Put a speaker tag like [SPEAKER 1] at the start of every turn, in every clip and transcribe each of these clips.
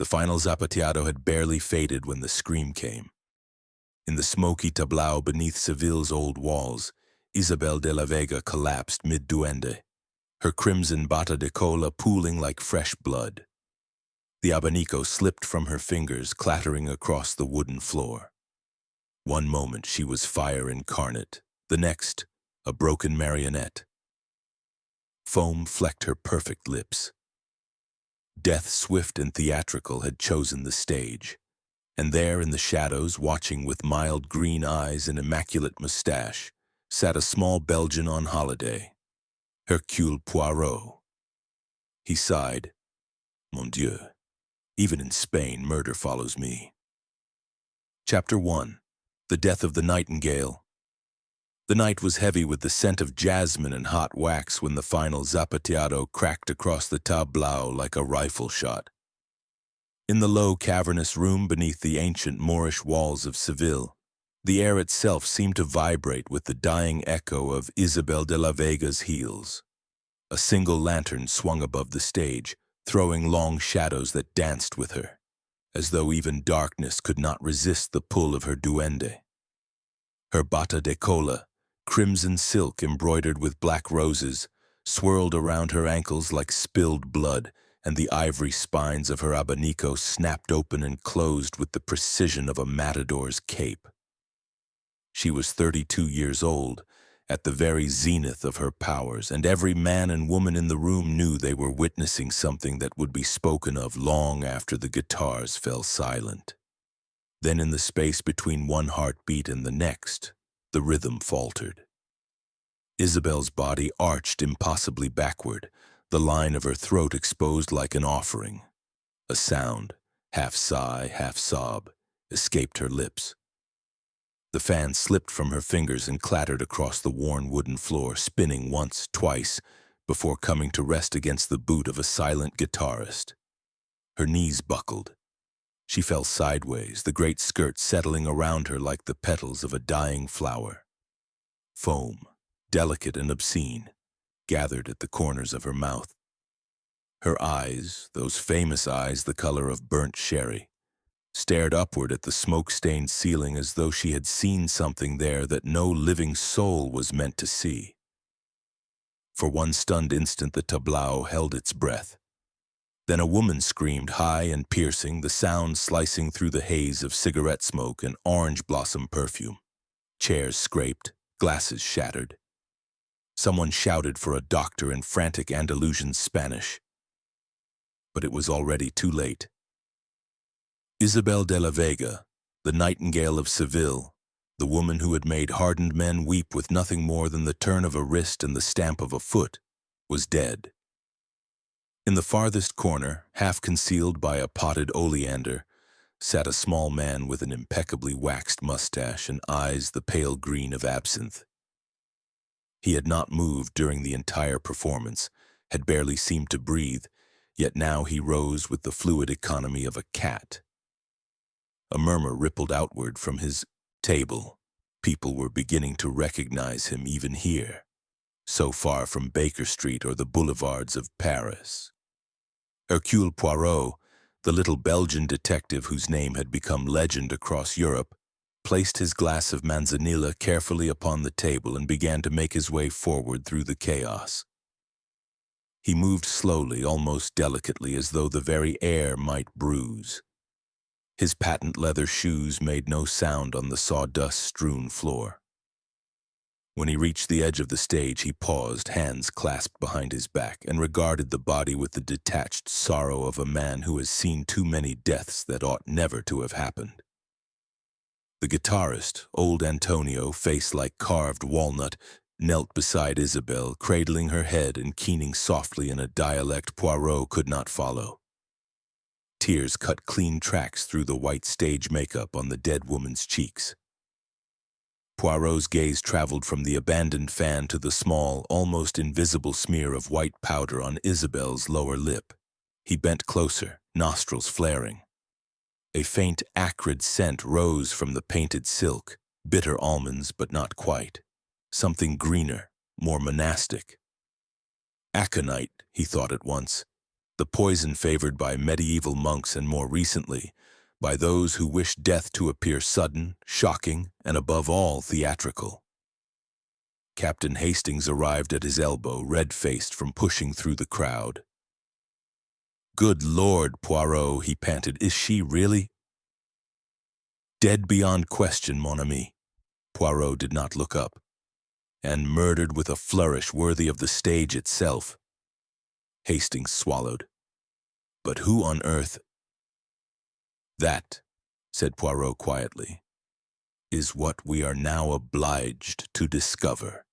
[SPEAKER 1] The final zapateado had barely faded when the scream came. In the smoky tablao beneath Seville's old walls, Isabel de la Vega collapsed mid-duende, her crimson bata de cola pooling like fresh blood. The abanico slipped from her fingers, clattering across the wooden floor. One moment she was fire incarnate, the next, a broken marionette. Foam flecked her perfect lips. Death, swift and theatrical, had chosen the stage, and there in the shadows, watching with mild green eyes and immaculate mustache, sat a small Belgian on holiday, Hercule Poirot. He sighed. Mon Dieu, even in Spain murder follows me. Chapter 1. The Death of the Nightingale. The night was heavy with the scent of jasmine and hot wax when the final zapateado cracked across the tablao like a rifle shot. In the low, cavernous room beneath the ancient Moorish walls of Seville, the air itself seemed to vibrate with the dying echo of Isabel de la Vega's heels. A single lantern swung above the stage, throwing long shadows that danced with her, as though even darkness could not resist the pull of her duende. Her bata de cola, crimson silk embroidered with black roses, swirled around her ankles like spilled blood, and the ivory spines of her abanico snapped open and closed with the precision of a matador's cape. She was 32 years old, at the very zenith of her powers, and every man and woman in the room knew they were witnessing something that would be spoken of long after the guitars fell silent. Then in the space between one heartbeat and the next, the rhythm faltered. Isabel's body arched impossibly backward, the line of her throat exposed like an offering. A sound, half sigh, half sob, escaped her lips. The fan slipped from her fingers and clattered across the worn wooden floor, spinning once, twice, before coming to rest against the boot of a silent guitarist. Her knees buckled. She fell sideways, the great skirt settling around her like the petals of a dying flower. Foam, delicate and obscene, gathered at the corners of her mouth. Her eyes, those famous eyes the color of burnt sherry, stared upward at the smoke-stained ceiling as though she had seen something there that no living soul was meant to see. For one stunned instant the tablao held its breath. Then a woman screamed high and piercing, the sound slicing through the haze of cigarette smoke and orange blossom perfume. Chairs scraped, glasses shattered. Someone shouted for a doctor in frantic Andalusian Spanish. But it was already too late. Isabel de la Vega, the nightingale of Seville, the woman who had made hardened men weep with nothing more than the turn of a wrist and the stamp of a foot, was dead. In the farthest corner, half concealed by a potted oleander, sat a small man with an impeccably waxed mustache and eyes the pale green of absinthe. He had not moved during the entire performance, had barely seemed to breathe, yet now he rose with the fluid economy of a cat. A murmur rippled outward from his table. People were beginning to recognize him even here, so far from Baker Street or the boulevards of Paris. Hercule Poirot, the little Belgian detective whose name had become legend across Europe, placed his glass of manzanilla carefully upon the table and began to make his way forward through the chaos. He moved slowly, almost delicately, as though the very air might bruise. His patent leather shoes made no sound on the sawdust-strewn floor. When he reached the edge of the stage, he paused, hands clasped behind his back, and regarded the body with the detached sorrow of a man who has seen too many deaths that ought never to have happened. The guitarist, old Antonio, face like carved walnut, knelt beside Isabel, cradling her head and keening softly in a dialect Poirot could not follow. Tears cut clean tracks through the white stage makeup on the dead woman's cheeks. Poirot's gaze traveled from the abandoned fan to the small, almost invisible smear of white powder on Isabel's lower lip. He bent closer, nostrils flaring. A faint, acrid scent rose from the painted silk, bitter almonds, but not quite. Something greener, more monastic. Aconite, he thought at once. the poison favored by medieval monks and more recently, by those who wished death to appear sudden, shocking, and above all theatrical. Captain Hastings arrived at his elbow, red-faced from pushing through the crowd. "Good Lord, Poirot," he panted, "is she really?" "Dead beyond question, mon ami." Poirot did not look up. "And murdered with a flourish worthy of the stage itself." Hastings swallowed. "But who on earth—" "That," said Poirot quietly, "is what we are now obliged to discover."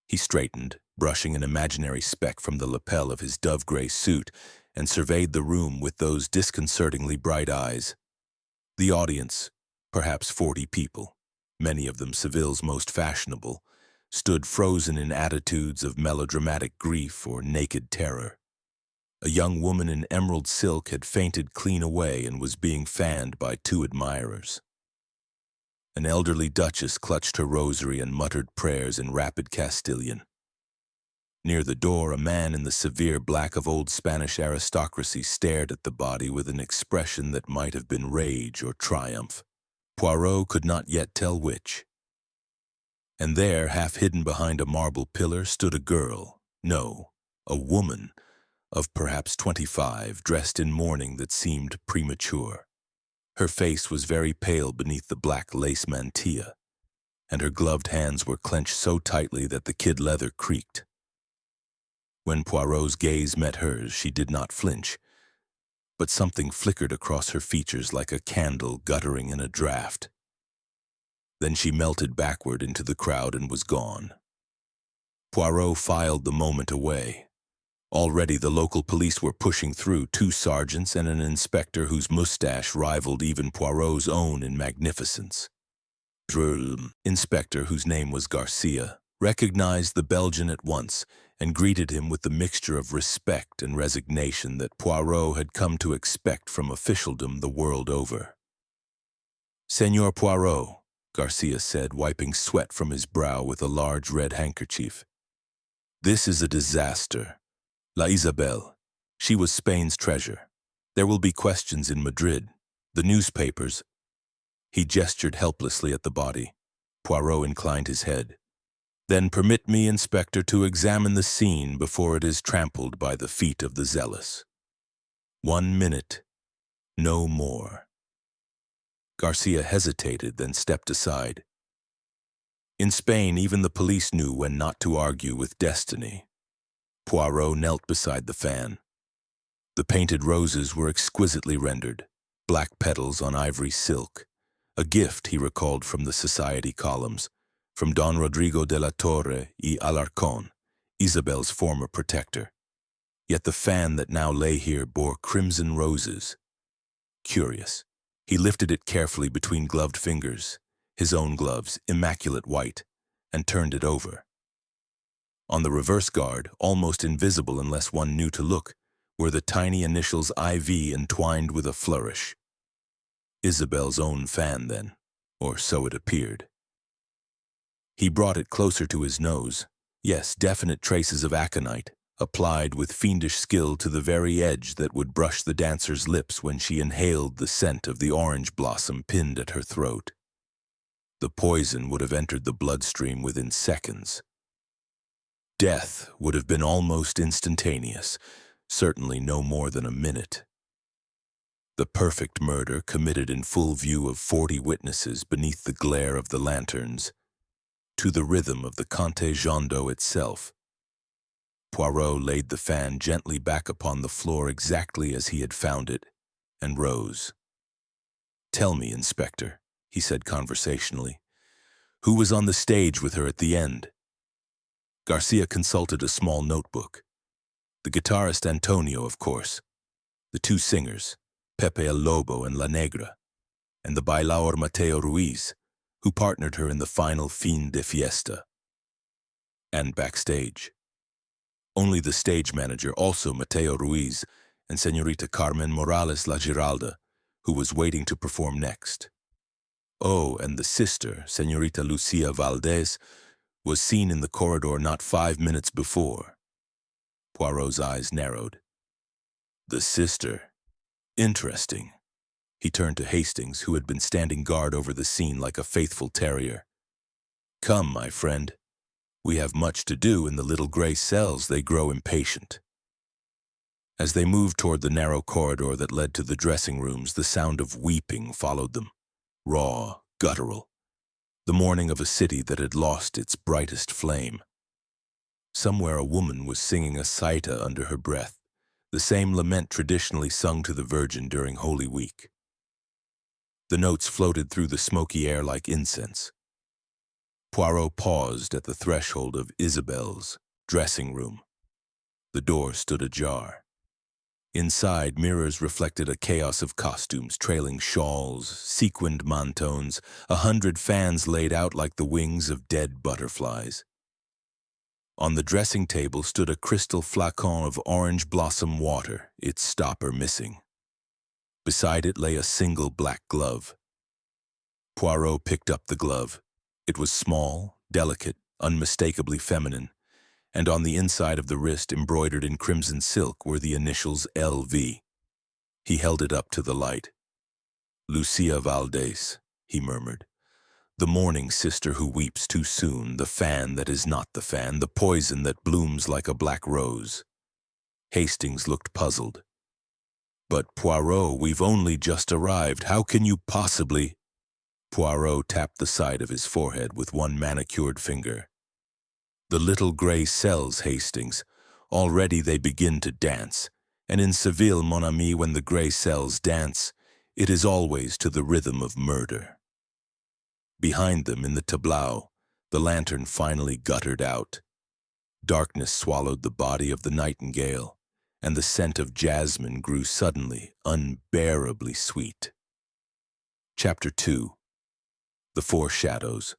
[SPEAKER 1] He straightened, brushing an imaginary speck from the lapel of his dove-gray suit, and surveyed the room with those disconcertingly bright eyes. The audience, perhaps 40 people, many of them Seville's most fashionable, stood frozen in attitudes of melodramatic grief or naked terror. A young woman in emerald silk had fainted clean away and was being fanned by 2 admirers. An elderly duchess clutched her rosary and muttered prayers in rapid Castilian. Near the door, a man in the severe black of old Spanish aristocracy stared at the body with an expression that might have been rage or triumph. Poirot could not yet tell which. And there, half hidden behind a marble pillar, stood a girl, no, a woman, of perhaps 25, dressed in mourning that seemed premature. Her face was very pale beneath the black lace mantilla, and her gloved hands were clenched so tightly that the kid leather creaked. When Poirot's gaze met hers, she did not flinch, but something flickered across her features like a candle guttering in a draught. Then she melted backward into the crowd and was gone. Poirot filed the moment away. Already the local police were pushing through, 2 sergeants and an inspector whose mustache rivaled even Poirot's own in magnificence. The inspector, whose name was Garcia, recognized the Belgian at once and greeted him with the mixture of respect and resignation that Poirot had come to expect from officialdom the world over. "Senor Poirot," Garcia said, wiping sweat from his brow with a large red handkerchief. "This is a disaster. La Isabel, she was Spain's treasure. There will be questions in Madrid. The newspapers—" He gestured helplessly at the body. Poirot inclined his head. "Then permit me, Inspector, to examine the scene before it is trampled by the feet of the zealous. 1 minute, no more." Garcia hesitated, then stepped aside. In Spain, even the police knew when not to argue with destiny. Poirot knelt beside the fan. The painted roses were exquisitely rendered, black petals on ivory silk, a gift he recalled from the society columns, from Don Rodrigo de la Torre y Alarcón, Isabel's former protector. Yet the fan that now lay here bore crimson roses. Curious. He lifted it carefully between gloved fingers, his own gloves, immaculate white, and turned it over. On the reverse guard, almost invisible unless one knew to look, were the tiny initials IV entwined with a flourish. Isabel's own fan, then, or so it appeared. He brought it closer to his nose. Yes, definite traces of aconite, applied with fiendish skill to the very edge that would brush the dancer's lips when she inhaled the scent of the orange blossom pinned at her throat. The poison would have entered the bloodstream within seconds. Death would have been almost instantaneous, certainly no more than a minute. The perfect murder committed in full view of 40 witnesses beneath the glare of the lanterns, to the rhythm of the Conte Jondo itself. Poirot laid the fan gently back upon the floor exactly as he had found it, and rose. "Tell me, Inspector," he said conversationally, "who was on the stage with her at the end?" Garcia consulted a small notebook. The guitarist Antonio, of course. The 2 singers, Pepe el Lobo and La Negra, and the bailaor Mateo Ruiz, who partnered her in the final fin de fiesta. And backstage. Only the stage manager, also Mateo Ruiz, and Señorita Carmen Morales La Giralda, who was waiting to perform next. Oh, and the sister, Señorita Lucia Valdez, was seen in the corridor not 5 minutes before. Poirot's eyes narrowed. The sister. Interesting. He turned to Hastings, who had been standing guard over the scene like a faithful terrier. Come, my friend. We have much to do in the little gray cells. They grow impatient. As they moved toward the narrow corridor that led to the dressing rooms, the sound of weeping followed them. Raw, guttural. The mourning of a city that had lost its brightest flame. Somewhere a woman was singing a saita under her breath, the same lament traditionally sung to the Virgin during Holy Week. The notes floated through the smoky air like incense. Poirot paused at the threshold of Isabel's dressing room. The door stood ajar. Inside, mirrors reflected a chaos of costumes, trailing shawls, sequined mantons, 100 fans laid out like the wings of dead butterflies. On the dressing table stood a crystal flacon of orange blossom water, its stopper missing. Beside it lay a single black glove. Poirot picked up the glove. It was small, delicate, unmistakably feminine, and on the inside of the wrist, embroidered in crimson silk, were the initials LV. He held it up to the light. Lucia Valdés, he murmured. The mourning sister who weeps too soon, the fan that is not the fan, the poison that blooms like a black rose. Hastings looked puzzled. But Poirot, we've only just arrived. How can you possibly... Poirot tapped the side of his forehead with one manicured finger. The little gray cells, Hastings. Already they begin to dance. And in Seville, mon ami, when the gray cells dance, it is always to the rhythm of murder. Behind them, in the tableau, the lantern finally guttered out. Darkness swallowed the body of the nightingale, and the scent of jasmine grew suddenly, unbearably sweet. Chapter 2. The Four Shadows.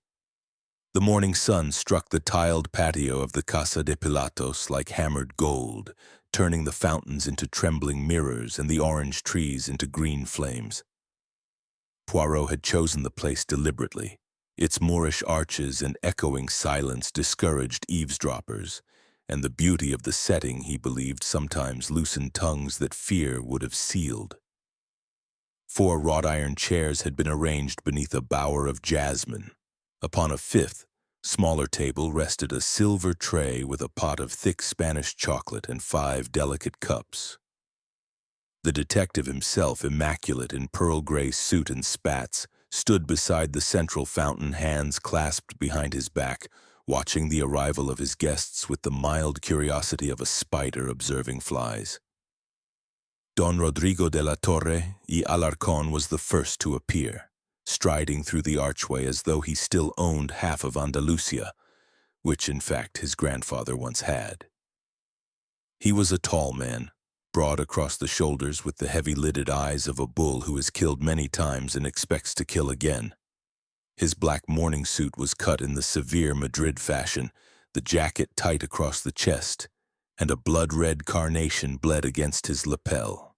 [SPEAKER 1] The morning sun struck the tiled patio of the Casa de Pilatos like hammered gold, turning the fountains into trembling mirrors and the orange trees into green flames. Poirot had chosen the place deliberately. Its Moorish arches and echoing silence discouraged eavesdroppers, and the beauty of the setting, he believed, sometimes loosened tongues that fear would have sealed. 4 wrought-iron chairs had been arranged beneath a bower of jasmine. Upon a 5th, smaller table rested a silver tray with a pot of thick Spanish chocolate and 5 delicate cups. The detective himself, immaculate in pearl-gray suit and spats, stood beside the central fountain, hands clasped behind his back, watching the arrival of his guests with the mild curiosity of a spider observing flies. Don Rodrigo de la Torre y Alarcón was the first to appear, striding through the archway as though he still owned half of Andalusia, which in fact his grandfather once had. He was a tall man, broad across the shoulders with the heavy-lidded eyes of a bull who has killed many times and expects to kill again. His black morning suit was cut in the severe Madrid fashion, the jacket tight across the chest, and a blood-red carnation bled against his lapel.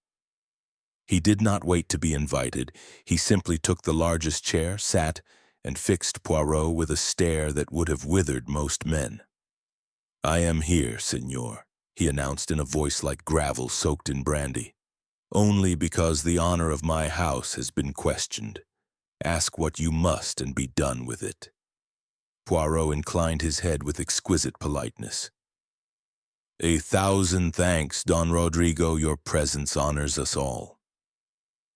[SPEAKER 1] He did not wait to be invited. He simply took the largest chair, sat, and fixed Poirot with a stare that would have withered most men. "I am here, senor," he announced in a voice like gravel soaked in brandy, "only because the honor of my house has been questioned. Ask what you must and be done with it." Poirot inclined his head with exquisite politeness. "A thousand thanks, Don Rodrigo. Your presence honors us all."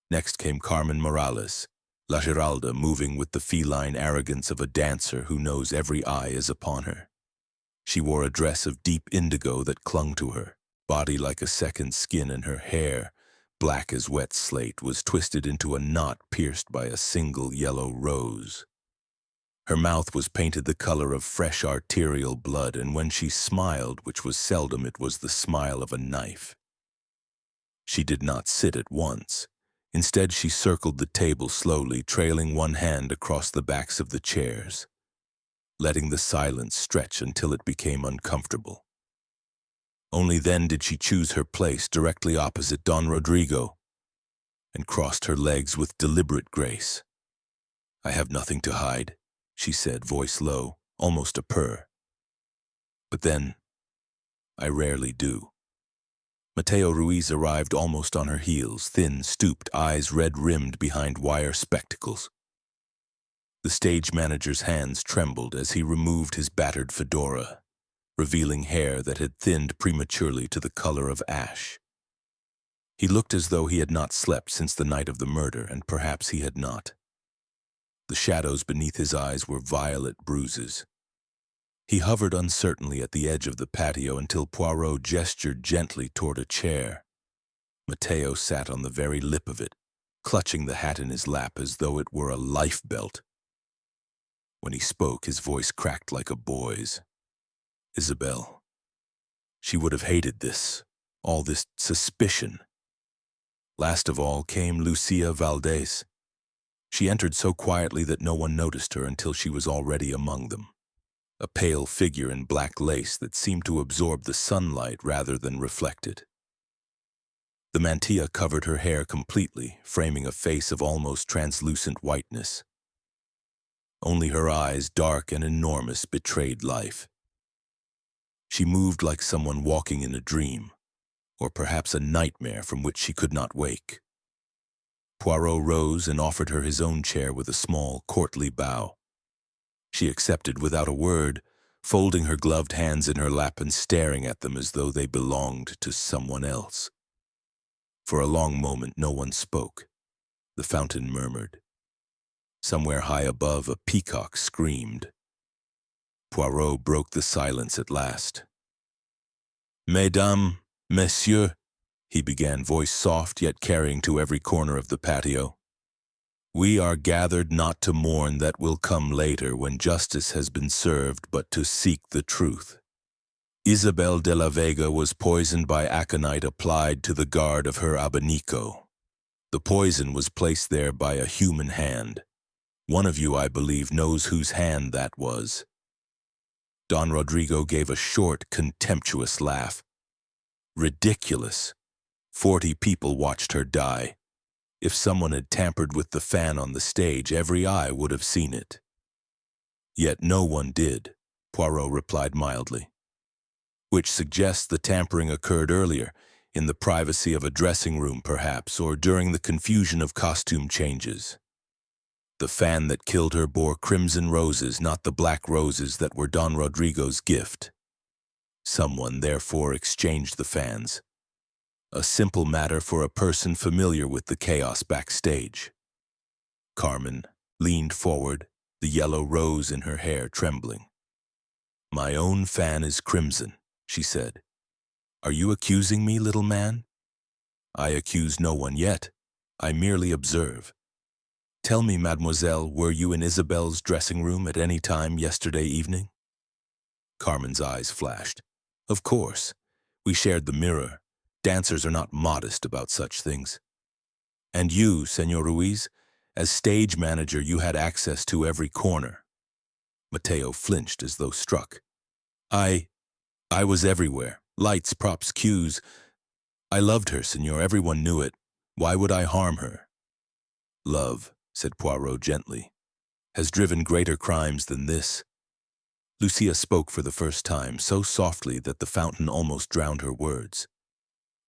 [SPEAKER 1] Next came Carmen Morales, La Giralda, moving with the feline arrogance of a dancer who knows every eye is upon her. She wore a dress of deep indigo that clung to her, body like a second skin, and her hair, black as wet slate, was twisted into a knot pierced by a single yellow rose. Her mouth was painted the color of fresh arterial blood, and when she smiled, which was seldom, it was the smile of a knife. She did not sit at once. Instead, she circled the table slowly, trailing one hand across the backs of the chairs, letting the silence stretch until it became uncomfortable. Only then did she choose her place directly opposite Don Rodrigo and crossed her legs with deliberate grace. "I have nothing to hide," she said, voice low, almost a purr. "But then, I rarely do." Mateo Ruiz arrived almost on her heels, thin, stooped, eyes red-rimmed behind wire spectacles. The stage manager's hands trembled as he removed his battered fedora, revealing hair that had thinned prematurely to the color of ash. He looked as though he had not slept since the night of the murder, and perhaps he had not. The shadows beneath his eyes were violet bruises. He hovered uncertainly at the edge of the patio until Poirot gestured gently toward a chair. Mateo sat on the very lip of it, clutching the hat in his lap as though it were a life belt. When he spoke, his voice cracked like a boy's. Isabel. She would have hated this, all this suspicion. Last of all came Lucia Valdez. She entered so quietly that no one noticed her until she was already among them. A pale figure in black lace that seemed to absorb the sunlight rather than reflect it. The mantilla covered her hair completely, framing a face of almost translucent whiteness. Only her eyes, dark and enormous, betrayed life. She moved like someone walking in a dream, or perhaps a nightmare from which she could not wake. Poirot rose and offered her his own chair with a small, courtly bow. She accepted without a word, folding her gloved hands in her lap and staring at them as though they belonged to someone else. For a long moment no one spoke. The fountain murmured. Somewhere high above, a peacock screamed. Poirot broke the silence at last. "Mesdames, messieurs," he began, voice soft yet carrying to every corner of the patio. "We are gathered not to mourn that will come later when justice has been served, but to seek the truth. Isabel de la Vega was poisoned by aconite applied to the guard of her abanico. The poison was placed there by a human hand. One of you, I believe, knows whose hand that was." Don Rodrigo gave a short, contemptuous laugh. "Ridiculous. 40 people watched her die. If someone had tampered with the fan on the stage, every eye would have seen it." "Yet no one did," Poirot replied mildly. "Which suggests the tampering occurred earlier, in the privacy of a dressing room perhaps, or during the confusion of costume changes. The fan that killed her bore crimson roses, not the black roses that were Don Rodrigo's gift. Someone, therefore, exchanged the fans. A simple matter for a person familiar with the chaos backstage." Carmen leaned forward, the yellow rose in her hair trembling. "My own fan is crimson," she said. "Are you accusing me, little man?" "I accuse no one yet. I merely observe. Tell me, mademoiselle, were you in Isabel's dressing room at any time yesterday evening?" Carmen's eyes flashed. "Of course. We shared the mirror. Dancers are not modest about such things." "And you, Señor Ruiz, as stage manager, you had access to every corner." Mateo flinched as though struck. I was everywhere. Lights, props, cues. I loved her, Señor. Everyone knew it. Why would I harm her?" "Love," said Poirot gently, "has driven greater crimes than this." Lucia spoke for the first time, so softly that the fountain almost drowned her words.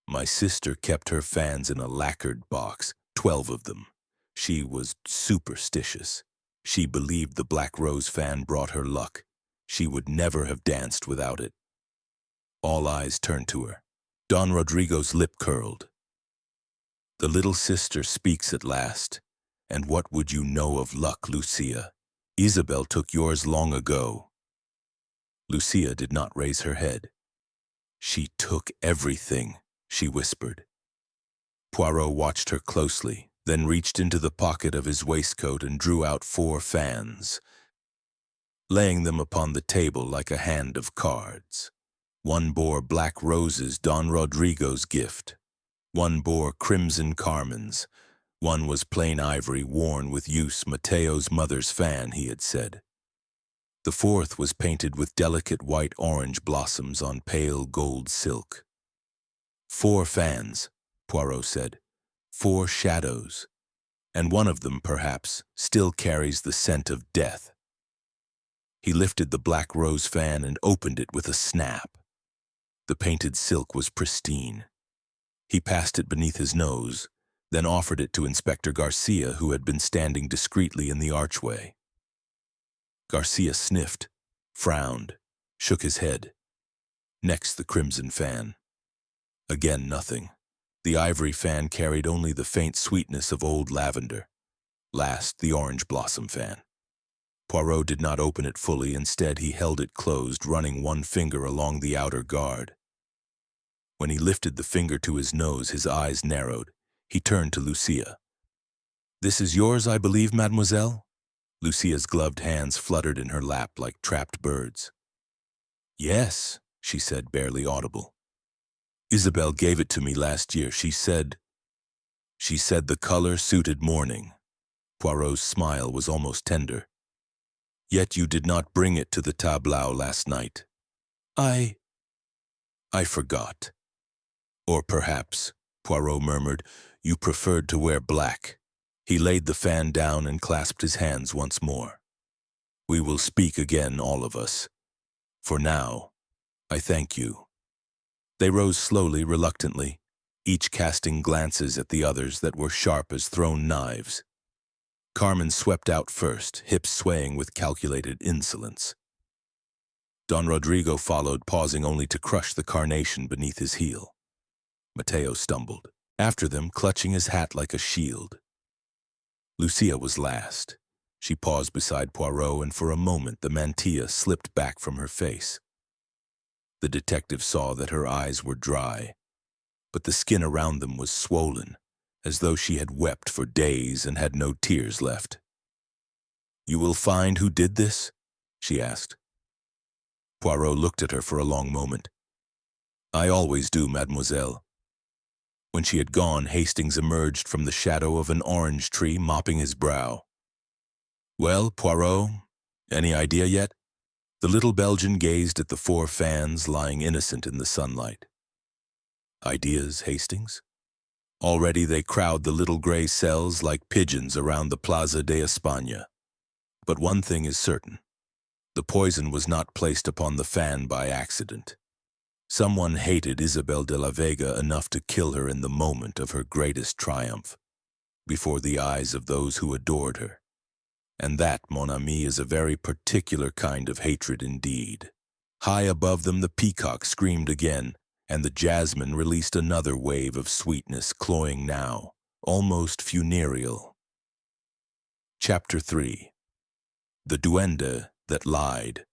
[SPEAKER 1] "My sister kept her fans in a lacquered box, 12 of them. She was superstitious. She believed the black rose fan brought her luck. She would never have danced without it." All eyes turned to her. Don Rodrigo's lip curled. "The little sister speaks at last. And what would you know of luck, Lucia? Isabel took yours long ago." Lucia did not raise her head. "She took everything," she whispered. Poirot watched her closely, then reached into the pocket of his waistcoat and drew out 4 fans, laying them upon the table like a hand of cards. One bore black roses, Don Rodrigo's gift. One bore crimson Carmen's. One was plain ivory, worn with use, Mateo's mother's fan, he had said. The 4th was painted with delicate white-orange blossoms on pale gold silk. 4 fans, Poirot said. 4 shadows. And one of them, perhaps, still carries the scent of death. He lifted the black rose fan and opened it with a snap. The painted silk was pristine. He passed it beneath his nose, then offered it to Inspector Garcia, who had been standing discreetly in the archway. Garcia sniffed, frowned, shook his head. Next, the crimson fan. Again, nothing. The ivory fan carried only the faint sweetness of old lavender. Last, the orange blossom fan. Poirot did not open it fully. Instead, he held it closed, running one finger along the outer guard. When he lifted the finger to his nose, his eyes narrowed. He turned to Lucia. "This is yours, I believe, mademoiselle?" Lucia's gloved hands fluttered in her lap like trapped birds. "Yes," she said, barely audible. "Isabelle gave it to me last year. She said the color suited mourning." Poirot's smile was almost tender. "Yet you did not bring it to the tableau last night." I forgot." "Or perhaps," Poirot murmured, "you preferred to wear black." He laid the fan down and clasped his hands once more. "We will speak again, all of us. For now, I thank you." They rose slowly, reluctantly, each casting glances at the others that were sharp as thrown knives. Carmen swept out first, hips swaying with calculated insolence. Don Rodrigo followed, pausing only to crush the carnation beneath his heel. Mateo stumbled, after them, clutching his hat like a shield. Lucia was last. She paused beside Poirot, and for a moment the mantilla slipped back from her face. The detective saw that her eyes were dry, but the skin around them was swollen, as though she had wept for days and had no tears left. "You will find who did this?" she asked. Poirot looked at her for a long moment. "I always do, mademoiselle." When she had gone, Hastings emerged from the shadow of an orange tree, mopping his brow. "Well, Poirot, any idea yet?" The little Belgian gazed at the 4 fans lying innocent in the sunlight. "Ideas, Hastings?" Already they crowd the little gray cells like pigeons around the Plaza de España. But one thing is certain. The poison was not placed upon the fan by accident. Someone hated Isabel de la Vega enough to kill her in the moment of her greatest triumph, before the eyes of those who adored her. And that, mon ami, is a very particular kind of hatred indeed. High above them the peacock screamed again, and the jasmine released another wave of sweetness, cloying now, almost funereal. Chapter 3. The Duende That Lied.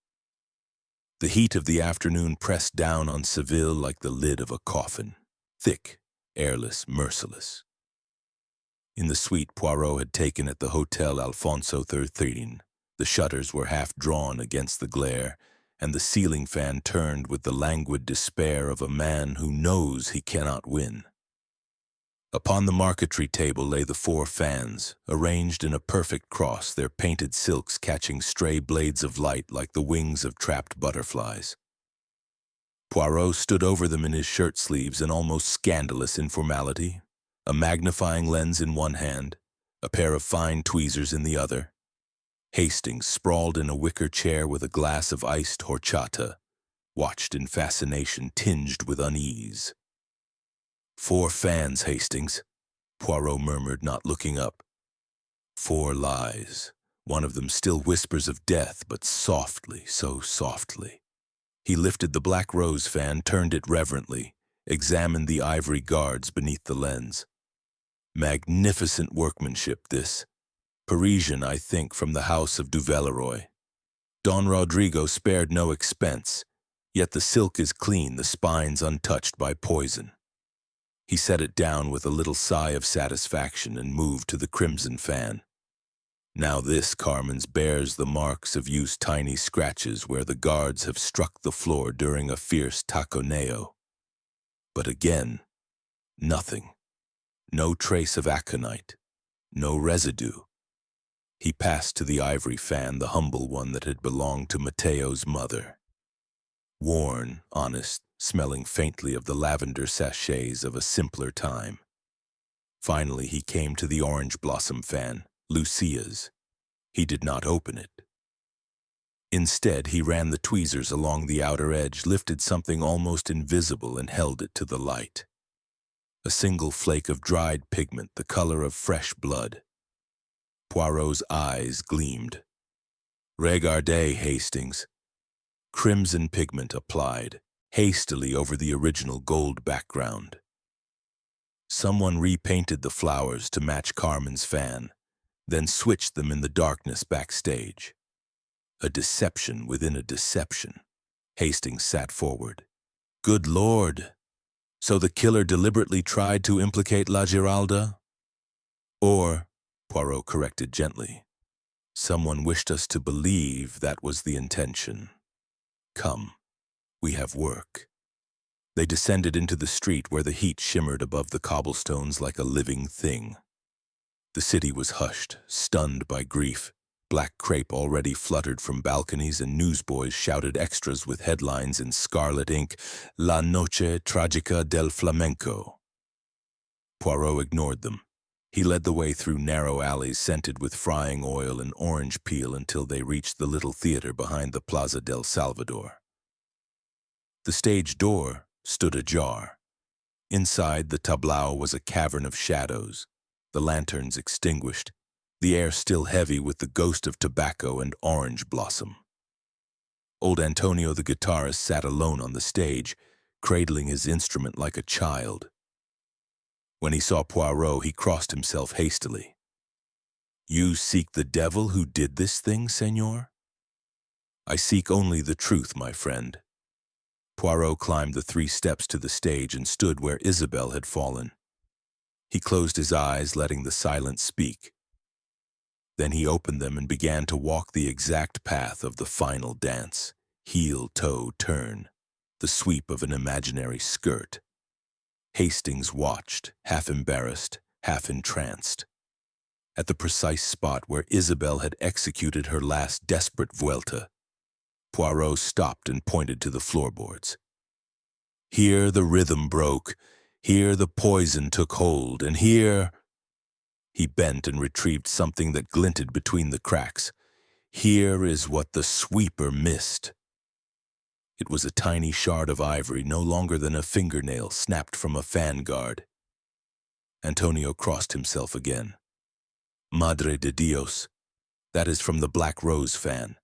[SPEAKER 1] The heat of the afternoon pressed down on Seville like the lid of a coffin, thick, airless, merciless. In the suite Poirot had taken at the Hotel Alfonso XIII, the shutters were half drawn against the glare, and the ceiling fan turned with the languid despair of a man who knows he cannot win. Upon the marquetry table lay the 4 fans, arranged in a perfect cross, their painted silks catching stray blades of light like the wings of trapped butterflies. Poirot stood over them in his shirt sleeves, an almost scandalous informality, a magnifying lens in one hand, a pair of fine tweezers in the other. Hastings, sprawled in a wicker chair with a glass of iced horchata, watched in fascination tinged with unease. 4 fans, Hastings, Poirot murmured, not looking up. 4 lies. One of them still whispers of death, but softly, so softly. He lifted the black rose fan, turned it reverently, examined the ivory guards beneath the lens. Magnificent workmanship, this. Parisian, I think, from the house of du Villeroy. Don Rodrigo spared no expense, yet the silk is clean, the spines untouched by poison. He set it down with a little sigh of satisfaction and moved to the crimson fan. Now this, Carmen's, bears the marks of used tiny scratches where the guards have struck the floor during a fierce taconeo. But again, nothing. No trace of aconite, no residue. He passed to the ivory fan, the humble one that had belonged to Mateo's mother. Worn, honest, smelling faintly of the lavender sachets of a simpler time. Finally he came to the orange blossom fan, Lucia's. He did not open it. Instead, he ran the tweezers along the outer edge, lifted something almost invisible and held it to the light. a single flake of dried pigment the color of fresh blood. Poirot's eyes gleamed. Regardez, Hastings. Crimson pigment applied, hastily over the original gold background. Someone repainted the flowers to match Carmen's fan, then switched them in the darkness backstage. A deception within a deception. Hastings sat forward. Good Lord! So the killer deliberately tried to implicate La Giralda? Or, Poirot corrected gently, someone wished us to believe that was the intention. Come, we have work. They descended into the street where the heat shimmered above the cobblestones like a living thing. The city was hushed, stunned by grief. Black crepe already fluttered from balconies and newsboys shouted extras with headlines in scarlet ink, La Noche Tragica del Flamenco. Poirot ignored them. He led the way through narrow alleys scented with frying oil and orange peel until they reached the little theater behind the Plaza del Salvador. The stage door stood ajar. Inside, the tableau was a cavern of shadows, the lanterns extinguished, the air still heavy with the ghost of tobacco and orange blossom. Old Antonio the guitarist sat alone on the stage, cradling his instrument like a child. When he saw Poirot, he crossed himself hastily. You seek the devil who did this thing, senor? I seek only the truth, my friend. Poirot climbed the 3 steps to the stage and stood where Isabel had fallen. He closed his eyes, letting the silence speak. Then he opened them and began to walk the exact path of the final dance, heel, toe, turn, the sweep of an imaginary skirt. Hastings watched, half embarrassed, half entranced. At the precise spot where Isabel had executed her last desperate vuelta, Poirot stopped and pointed to the floorboards. Here the rhythm broke, here the poison took hold, and here... He bent and retrieved something that glinted between the cracks. Here is what the sweeper missed. It was a tiny shard of ivory, no longer than a fingernail snapped from a fan guard. Antonio crossed himself again. Madre de Dios, that is from the Black Rose fan.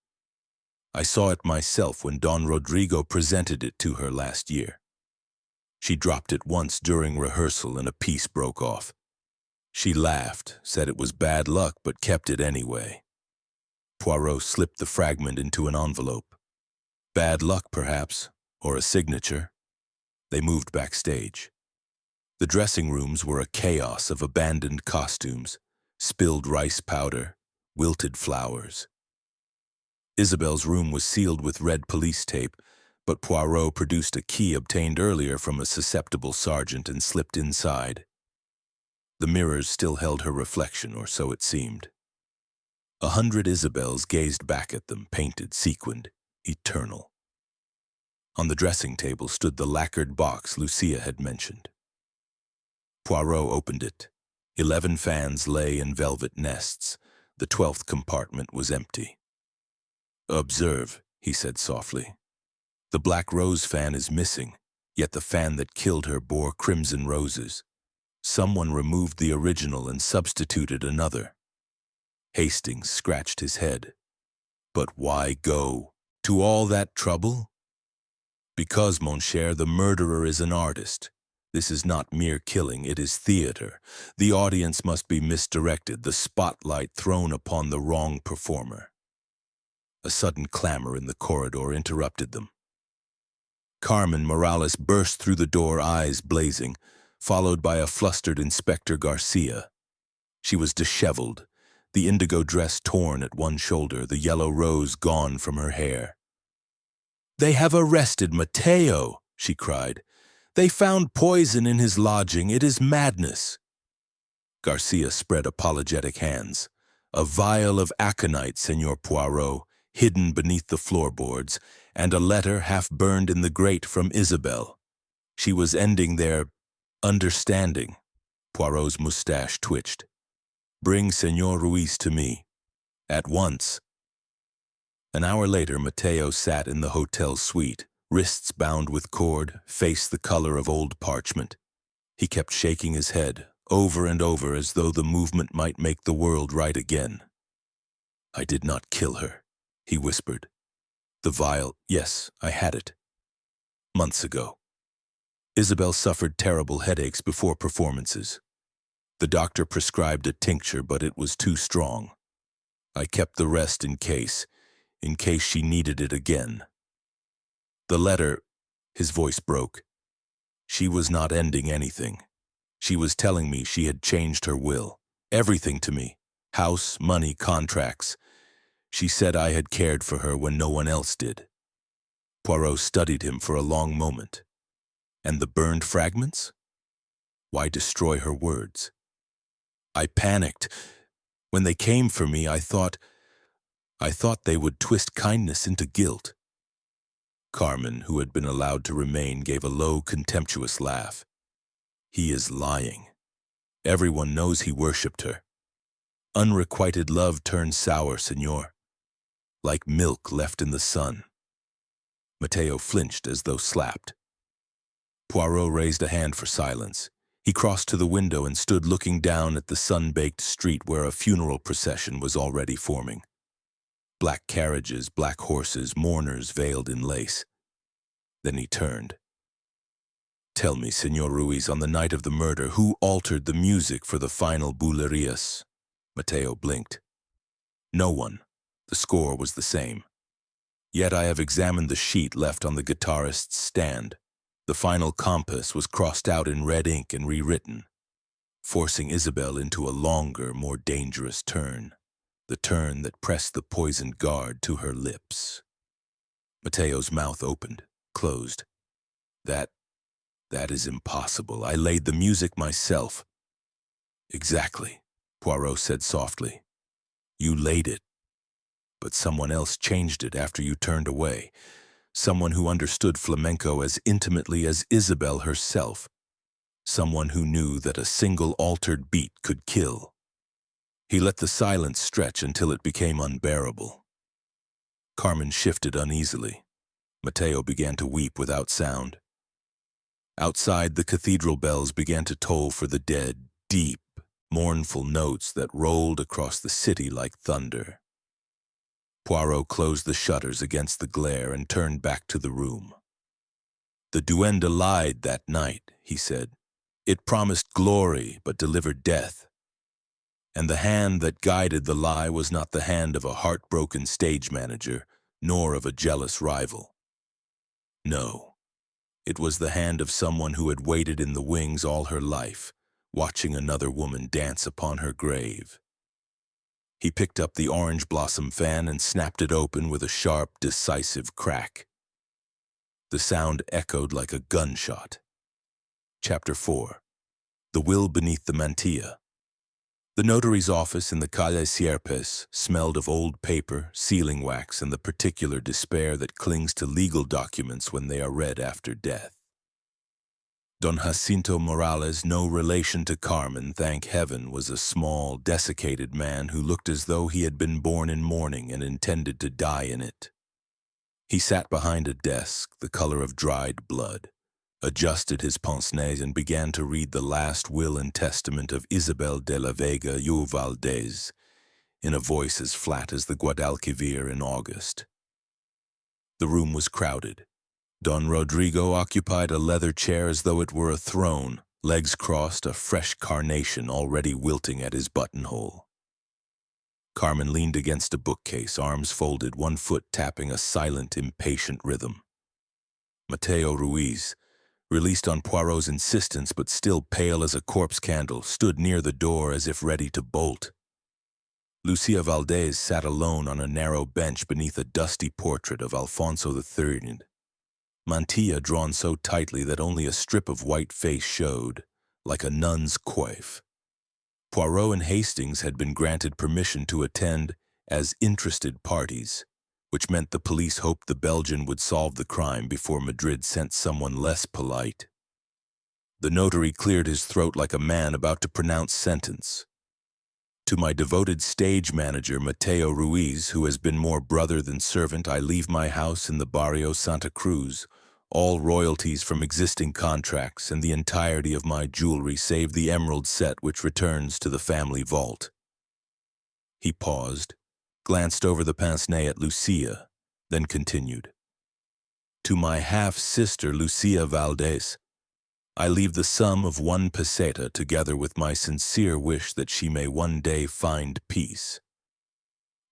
[SPEAKER 1] I saw it myself when Don Rodrigo presented it to her last year. She dropped it once during rehearsal and a piece broke off. She laughed, said it was bad luck, but kept it anyway. Poirot slipped the fragment into an envelope. Bad luck, perhaps, or a signature. They moved backstage. The dressing rooms were a chaos of abandoned costumes, spilled rice powder, wilted flowers. Isabel's room was sealed with red police tape, but Poirot produced a key obtained earlier from a susceptible sergeant and slipped inside. The mirrors still held her reflection, or so it seemed. 100 Isabels gazed back at them, painted, sequined, eternal. On the dressing table stood the lacquered box Lucia had mentioned. Poirot opened it. 11 fans lay in velvet nests. The 12th compartment was empty. Observe, he said softly. The Black Rose fan is missing, yet the fan that killed her bore crimson roses. Someone removed the original and substituted another. Hastings scratched his head. But why go to all that trouble? Because, mon cher, the murderer is an artist. This is not mere killing, it is theater. The audience must be misdirected, the spotlight thrown upon the wrong performer. A sudden clamor in the corridor interrupted them. Carmen Morales burst through the door, eyes blazing, followed by a flustered Inspector Garcia. She was disheveled, the indigo dress torn at one shoulder, the yellow rose gone from her hair. "They have arrested Mateo," she cried. "They found poison in his lodging. It is madness." Garcia spread apologetic hands. "A vial of aconite, Senor Poirot, hidden beneath the floorboards, and a letter half burned in the grate from Isabel. She was ending their understanding." Poirot's mustache twitched. "Bring Senor Ruiz to me. At once." An hour later, Mateo sat in the hotel suite, wrists bound with cord, face the color of old parchment. He kept shaking his head, over and over, as though the movement might make the world right again. "I did not kill her," he whispered. "The vial, yes, I had it. Months ago. Isabel suffered terrible headaches before performances. The doctor prescribed a tincture, but it was too strong. I kept the rest in case she needed it again. The letter," his voice broke. "She was not ending anything. She was telling me she had changed her will. Everything to me. House, money, contracts. She said I had cared for her when no one else did." Poirot studied him for a long moment. "And the burned fragments? Why destroy her words?" "I panicked. When they came for me, I thought they would twist kindness into guilt." Carmen, who had been allowed to remain, gave a low, contemptuous laugh. "He is lying. Everyone knows he worshipped her. Unrequited love turns sour, senor. Like milk left in the sun." Mateo flinched as though slapped. Poirot raised a hand for silence. He crossed to the window and stood looking down at the sun-baked street where a funeral procession was already forming. Black carriages, black horses, mourners veiled in lace. Then he turned. "Tell me, Senor Ruiz, on the night of the murder, who altered the music for the final bulerías?" Mateo blinked. "No one. The score was the same. Yet I have examined the sheet left on the guitarist's stand. The final compass was crossed out in red ink and rewritten, forcing Isabel into a longer, more dangerous turn, the turn that pressed the poisoned guard to her lips." Mateo's mouth opened, closed. That is impossible. I laid the music myself." "Exactly," Poirot said softly. "You laid it. But someone else changed it after you turned away. Someone who understood flamenco as intimately as Isabel herself. Someone who knew that a single altered beat could kill." He let the silence stretch until it became unbearable. Carmen shifted uneasily. Mateo began to weep without sound. Outside, the cathedral bells began to toll for the dead, deep, mournful notes that rolled across the city like thunder. Poirot closed the shutters against the glare and turned back to the room. "The duende lied that night," he said. "It promised glory but delivered death. And the hand that guided the lie was not the hand of a heartbroken stage manager, nor of a jealous rival. No, it was the hand of someone who had waited in the wings all her life, watching another woman dance upon her grave." He picked up the orange blossom fan and snapped it open with a sharp, decisive crack. The sound echoed like a gunshot. Chapter 4. The Will Beneath the Mantilla. The notary's office in the Calle Sierpes smelled of old paper, sealing wax, and the particular despair that clings to legal documents when they are read after death. Don Jacinto Morales, no relation to Carmen, thank heaven, was a small, desiccated man who looked as though he had been born in mourning and intended to die in it. He sat behind a desk, the color of dried blood, adjusted his pince-nez and began to read the last will and testament of Isabel de la Vega y Valdez, in a voice as flat as the Guadalquivir in August. The room was crowded. Don Rodrigo occupied a leather chair as though it were a throne, legs crossed, a fresh carnation already wilting at his buttonhole. Carmen leaned against a bookcase, arms folded, one foot tapping a silent, impatient rhythm. Mateo Ruiz, released on Poirot's insistence but still pale as a corpse candle, stood near the door as if ready to bolt. Lucia Valdez sat alone on a narrow bench beneath a dusty portrait of Alfonso III. Mantilla drawn so tightly that only a strip of white face showed, like a nun's coif. Poirot and Hastings had been granted permission to attend as interested parties, which meant the police hoped the Belgian would solve the crime before Madrid sent someone less polite. The notary cleared his throat like a man about to pronounce sentence. "To my devoted stage manager, Mateo Ruiz, who has been more brother than servant, I leave my house in the Barrio Santa Cruz, All royalties from existing contracts and the entirety of my jewelry save the emerald set which returns to the family vault. He paused, glanced over the pince-nez at Lucia, then continued. To my half-sister Lucia Valdez, I leave the sum of 1 peseta together with my sincere wish that she may one day find peace.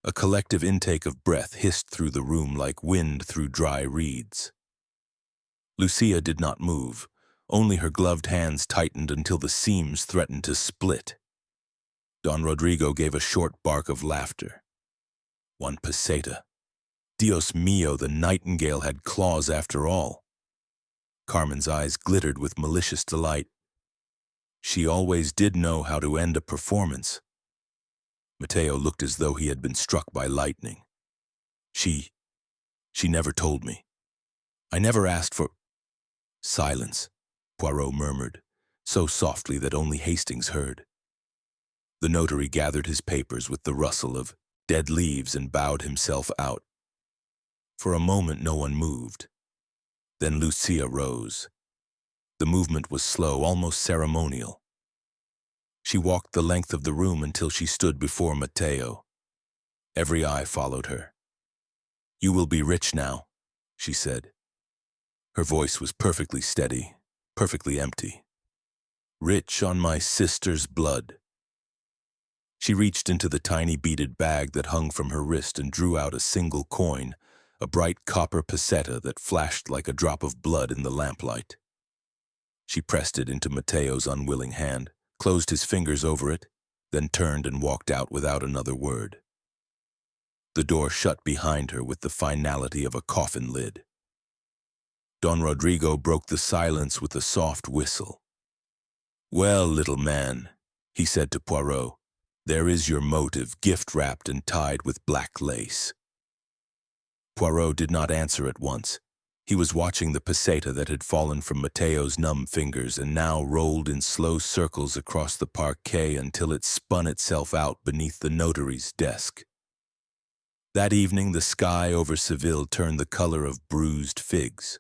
[SPEAKER 1] A collective intake of breath hissed through the room like wind through dry reeds. Lucia did not move, only her gloved hands tightened until the seams threatened to split. Don Rodrigo gave a short bark of laughter. 1 peseta. Dios mío, the nightingale had claws after all. Carmen's eyes glittered with malicious delight. She always did know how to end a performance. Mateo looked as though he had been struck by lightning. She never told me. I never asked for— Silence, Poirot murmured, so softly that only Hastings heard. The notary gathered his papers with the rustle of dead leaves and bowed himself out. For a moment no one moved. Then Lucia rose. The movement was slow, almost ceremonial. She walked the length of the room until she stood before Mateo. Every eye followed her. You will be rich now, she said. Her voice was perfectly steady, perfectly empty. Rich on my sister's blood. She reached into the tiny beaded bag that hung from her wrist and drew out a single coin, a bright copper peseta that flashed like a drop of blood in the lamplight. She pressed it into Mateo's unwilling hand, closed his fingers over it, then turned and walked out without another word. The door shut behind her with the finality of a coffin lid. Don Rodrigo broke the silence with a soft whistle. Well, little man, he said to Poirot, there is your motive, gift-wrapped and tied with black lace. Poirot did not answer at once. He was watching the peseta that had fallen from Mateo's numb fingers and now rolled in slow circles across the parquet until it spun itself out beneath the notary's desk. That evening, the sky over Seville turned the color of bruised figs.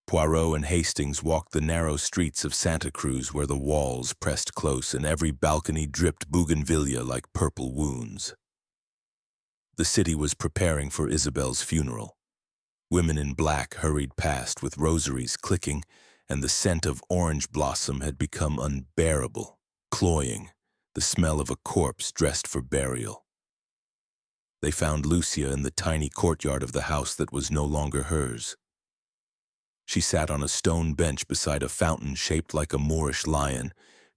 [SPEAKER 1] Poirot and Hastings walked the narrow streets of Santa Cruz where the walls pressed close and every balcony dripped bougainvillea like purple wounds. The city was preparing for Isabel's funeral. Women in black hurried past with rosaries clicking, and the scent of orange blossom had become unbearable, cloying, the smell of a corpse dressed for burial. They found Lucia in the tiny courtyard of the house that was no longer hers. She sat on a stone bench beside a fountain shaped like a Moorish lion,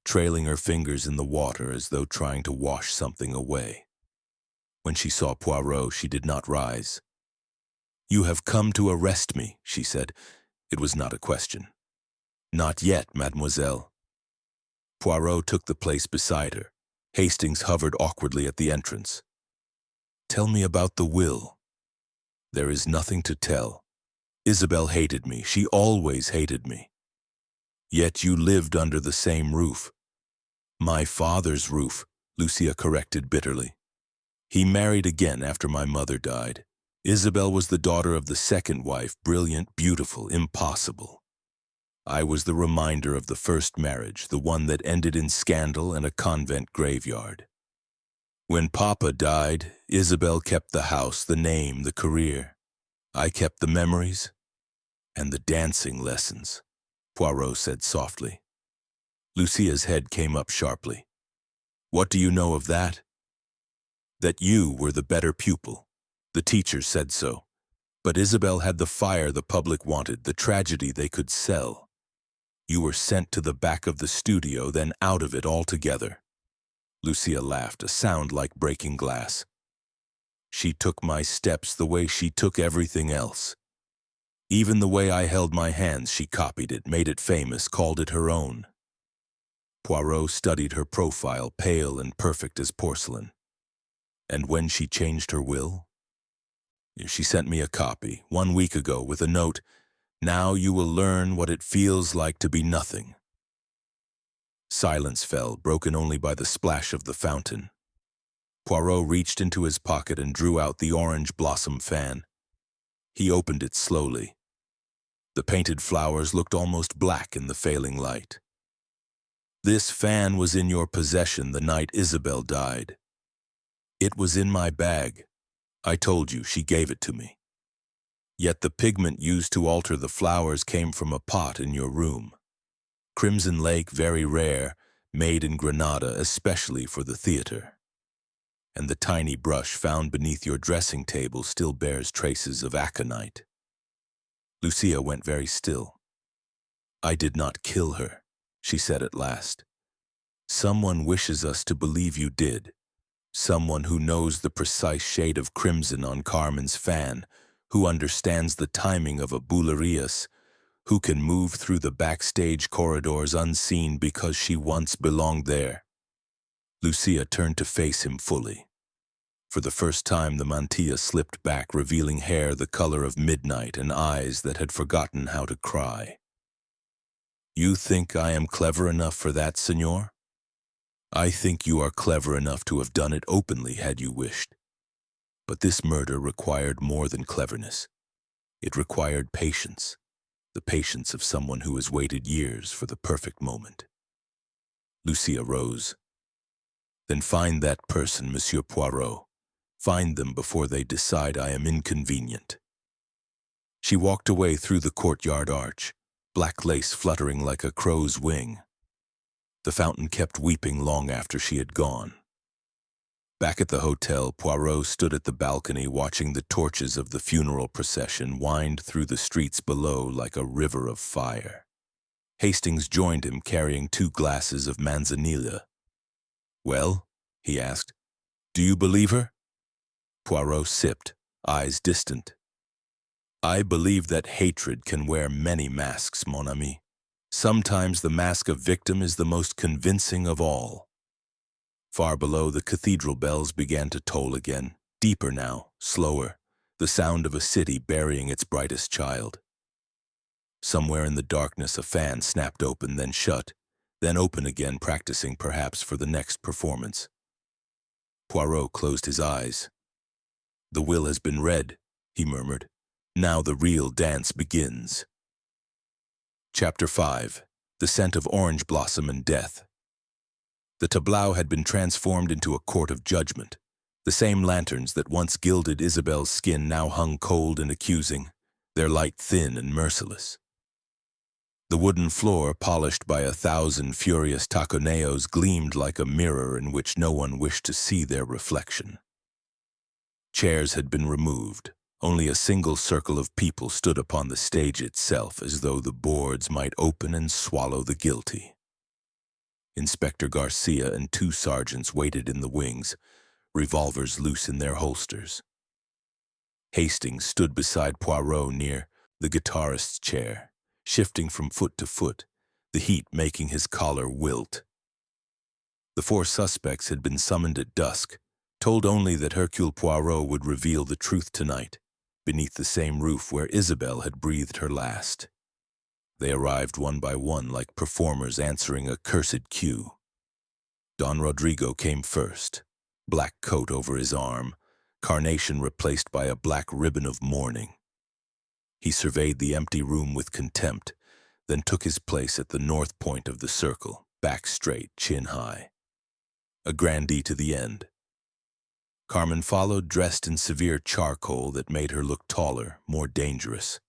[SPEAKER 1] trailing her fingers in the water as though trying to wash something away. When she saw Poirot, she did not rise. You have come to arrest me, she said. It was not a question. Not yet, mademoiselle. Poirot took the place beside her. Hastings hovered awkwardly at the entrance. Tell me about the will. There is nothing to tell. Isabel hated me. She always hated me. Yet you lived under the same roof. My father's roof, Lucia corrected bitterly. He married again after my mother died. Isabel was the daughter of the second wife, brilliant, beautiful, impossible. I was the reminder of the first marriage, the one that ended in scandal and a convent graveyard. When Papa died, Isabel kept the house, the name, the career. I kept the memories and the dancing lessons, Poirot said softly. Lucia's head came up sharply. What do you know of that? That you were the better pupil. The teacher said so. But Isabel had the fire the public wanted, the tragedy they could sell. You were sent to the back of the studio, then out of it altogether. Lucia laughed, a sound like breaking glass. She took my steps the way she took everything else. Even the way I held my hands, she copied it, made it famous, called it her own. Poirot studied her profile, pale and perfect as porcelain. And when she changed her will? She sent me a copy, 1 week ago, with a note, "Now you will learn what it feels like to be nothing." Silence fell, broken only by the splash of the fountain. Poirot reached into his pocket and drew out the orange blossom fan. He opened it slowly. The painted flowers looked almost black in the failing light. "This fan was in your possession the night Isabel died. It was in my bag. I told you, she gave it to me. Yet the pigment used to alter the flowers came from a pot in your room. Crimson lake, very rare, made in Granada especially for the theater. And the tiny brush found beneath your dressing table still bears traces of aconite." Lucia went very still. "I did not kill her," she said at last. "Someone wishes us to believe you did. Someone who knows the precise shade of crimson on Carmen's fan, who understands the timing of a bullerias, who can move through the backstage corridors unseen because she once belonged there." Lucia turned to face him fully. For the first time the mantilla slipped back, revealing hair the color of midnight and eyes that had forgotten how to cry. "You think I am clever enough for that, senor? I think you are clever enough to have done it openly had you wished. But this murder required more than cleverness. It required patience, the patience of someone who has waited years for the perfect moment." Lucia rose. "Then find that person, Monsieur Poirot. Find them before they decide I am inconvenient." She walked away through the courtyard arch, black lace fluttering like a crow's wing. The fountain kept weeping long after she had gone. Back at the hotel, Poirot stood at the balcony watching the torches of the funeral procession wind through the streets below like a river of fire. Hastings joined him carrying 2 glasses of manzanilla. "Well?" he asked. "Do you believe her?" Poirot sipped, eyes distant. "I believe that hatred can wear many masks, mon ami. Sometimes the mask of victim is the most convincing of all." Far below, the cathedral bells began to toll again, deeper now, slower, the sound of a city burying its brightest child. Somewhere in the darkness a fan snapped open, then shut, then open again, practicing perhaps for the next performance. Poirot closed his eyes. "The will has been read," he murmured. "Now the real dance begins." Chapter 5. The Scent of Orange Blossom and Death. The tableau had been transformed into a court of judgment. The same lanterns that once gilded Isabel's skin now hung cold and accusing, their light thin and merciless. The wooden floor, polished by 1,000 furious taconeos, gleamed like a mirror in which no one wished to see their reflection. Chairs had been removed. Only a single circle of people stood upon the stage itself, as though the boards might open and swallow the guilty. Inspector Garcia and 2 sergeants waited in the wings, revolvers loose in their holsters. Hastings stood beside Poirot near the guitarist's chair, shifting from foot to foot, the heat making his collar wilt. The 4 suspects had been summoned at dusk, told only that Hercule Poirot would reveal the truth tonight, beneath the same roof where Isabel had breathed her last. They arrived one by one like performers answering a cursed cue. Don Rodrigo came first, black coat over his arm, carnation replaced by a black ribbon of mourning. He surveyed the empty room with contempt, then took his place at the north point of the circle, back straight, chin high. A grandee to the end. Carmen followed, dressed in severe charcoal that made her look taller, more dangerous.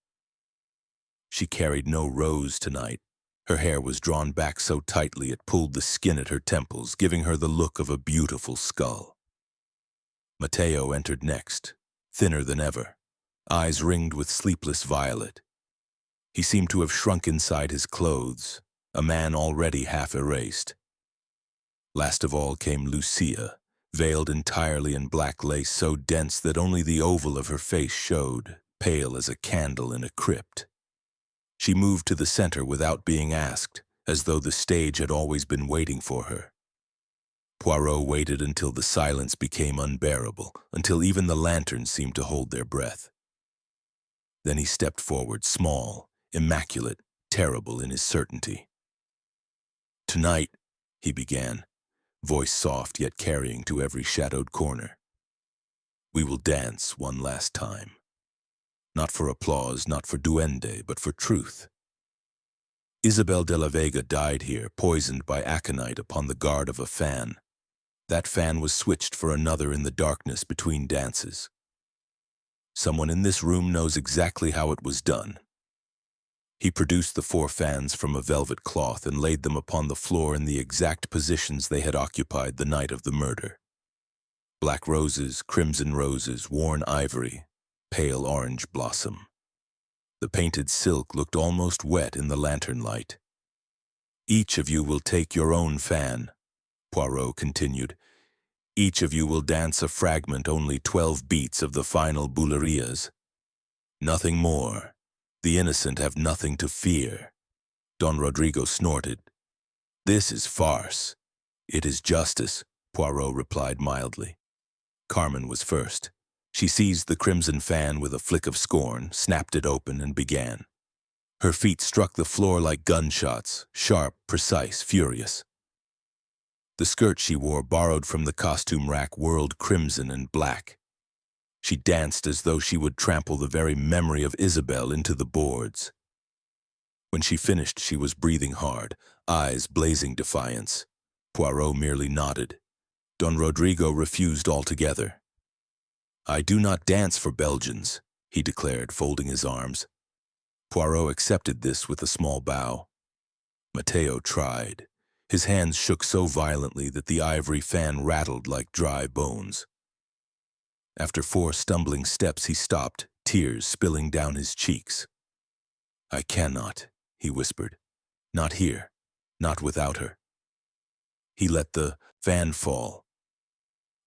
[SPEAKER 1] She carried no rose tonight. Her hair was drawn back so tightly it pulled the skin at her temples, giving her the look of a beautiful skull. Mateo entered next, thinner than ever, eyes ringed with sleepless violet. He seemed to have shrunk inside his clothes, a man already half erased. Last of all came Lucia, veiled entirely in black lace so dense that only the oval of her face showed, pale as a candle in a crypt. She moved to the center without being asked, as though the stage had always been waiting for her. Poirot waited until the silence became unbearable, until even the lanterns seemed to hold their breath. Then he stepped forward, small, immaculate, terrible in his certainty. "Tonight," he began, voice soft yet carrying to every shadowed corner, "we will dance one last time. Not for applause, not for duende, but for truth. Isabel de la Vega died here, poisoned by aconite upon the guard of a fan. That fan was switched for another in the darkness between dances. Someone in this room knows exactly how it was done. He produced the 4 fans from a velvet cloth and laid them upon the floor in the exact positions they had occupied the night of the murder. Black roses, crimson roses, worn ivory, pale orange blossom. The painted silk looked almost wet in the lantern light. "Each of you will take your own fan," Poirot continued. "Each of you will dance a fragment only 12 beats of the final bulerías. Nothing more. The innocent have nothing to fear." Don Rodrigo snorted. "This is farce." "It is justice," Poirot replied mildly. Carmen was first. She seized the crimson fan with a flick of scorn, snapped it open, and began. Her feet struck the floor like gunshots, sharp, precise, furious. The skirt she wore, borrowed from the costume rack, whirled crimson and black. She danced as though she would trample the very memory of Isabel into the boards. When she finished, she was breathing hard, eyes blazing defiance. Poirot merely nodded. Don Rodrigo refused altogether. "I do not dance for Belgians," he declared, folding his arms. Poirot accepted this with a small bow. Mateo tried. His hands shook so violently that the ivory fan rattled like dry bones. After 4 stumbling steps, he stopped, tears spilling down his cheeks. "I cannot," he whispered. "Not here. Not without her." He let the fan fall.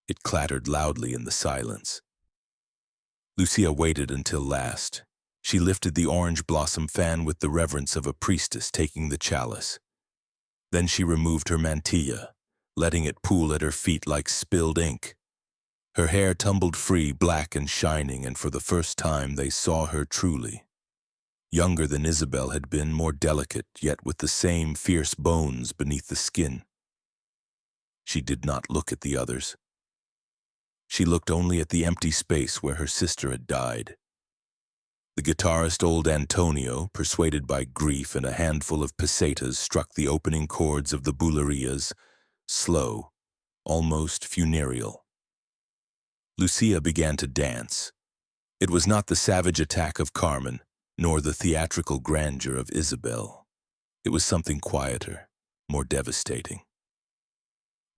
[SPEAKER 1] It clattered loudly in the silence. Lucia waited until last. She lifted the orange blossom fan with the reverence of a priestess taking the chalice. Then she removed her mantilla, letting it pool at her feet like spilled ink. Her hair tumbled free, black and shining, and for the first time they saw her truly. Younger than Isabel had been, more delicate, yet with the same fierce bones beneath the skin. She did not look at the others. She looked only at the empty space where her sister had died. The guitarist old Antonio, persuaded by grief and a handful of pesetas, struck the opening chords of the bulerías, slow, almost funereal. Lucia began to dance. It was not the savage attack of Carmen, nor the theatrical grandeur of Isabel. It was something quieter, more devastating.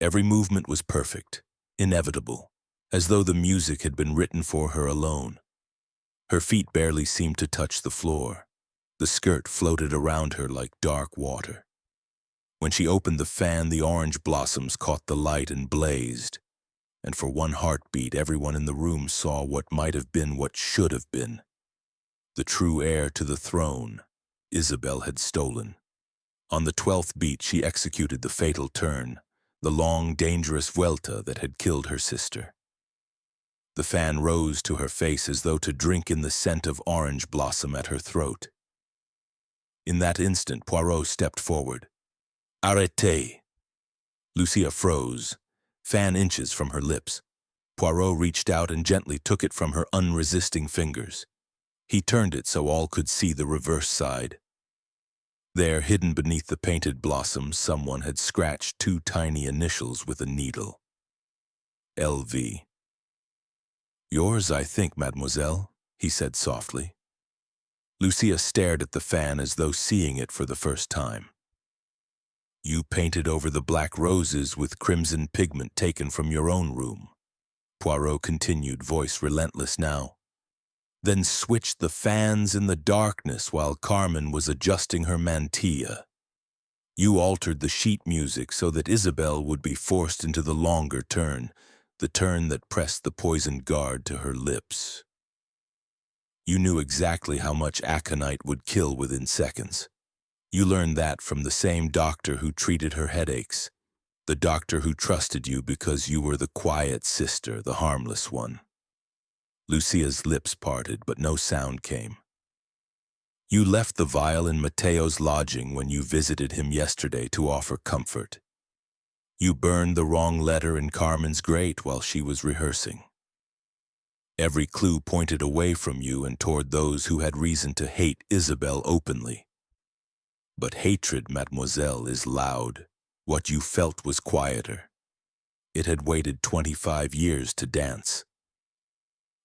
[SPEAKER 1] Every movement was perfect, inevitable, as though the music had been written for her alone. Her feet barely seemed to touch the floor. The skirt floated around her like dark water. When she opened the fan, the orange blossoms caught the light and blazed. And for one heartbeat, everyone in the room saw what might have been what should have been. The true heir to the throne, Isabel had stolen. On the 12th beat, she executed the fatal turn, the long, dangerous vuelta that had killed her sister. The fan rose to her face as though to drink in the scent of orange blossom at her throat. In that instant, Poirot stepped forward. "Arrêtez!" Lucia froze, fan inches from her lips. Poirot reached out and gently took it from her unresisting fingers. He turned it so all could see the reverse side. There, hidden beneath the painted blossoms, someone had scratched 2 tiny initials with a needle. LV. "Yours, I think, mademoiselle," he said softly. Lucia stared at the fan as though seeing it for the first time. "You painted over the black roses with crimson pigment taken from your own room," Poirot continued, voice relentless now. "Then switched the fans in the darkness while Carmen was adjusting her mantilla. You altered the sheet music so that Isabel would be forced into the longer turn, the turn that pressed the poisoned guard to her lips. You knew exactly how much aconite would kill within seconds. You learned that from the same doctor who treated her headaches, the doctor who trusted you because you were the quiet sister, the harmless one." Lucia's lips parted, but no sound came. "You left the vial in Mateo's lodging when you visited him yesterday to offer comfort. You burned the wrong letter in Carmen's grate while she was rehearsing. Every clue pointed away from you and toward those who had reason to hate Isabel openly. But hatred, mademoiselle, is loud. What you felt was quieter. It had waited 25 years to dance.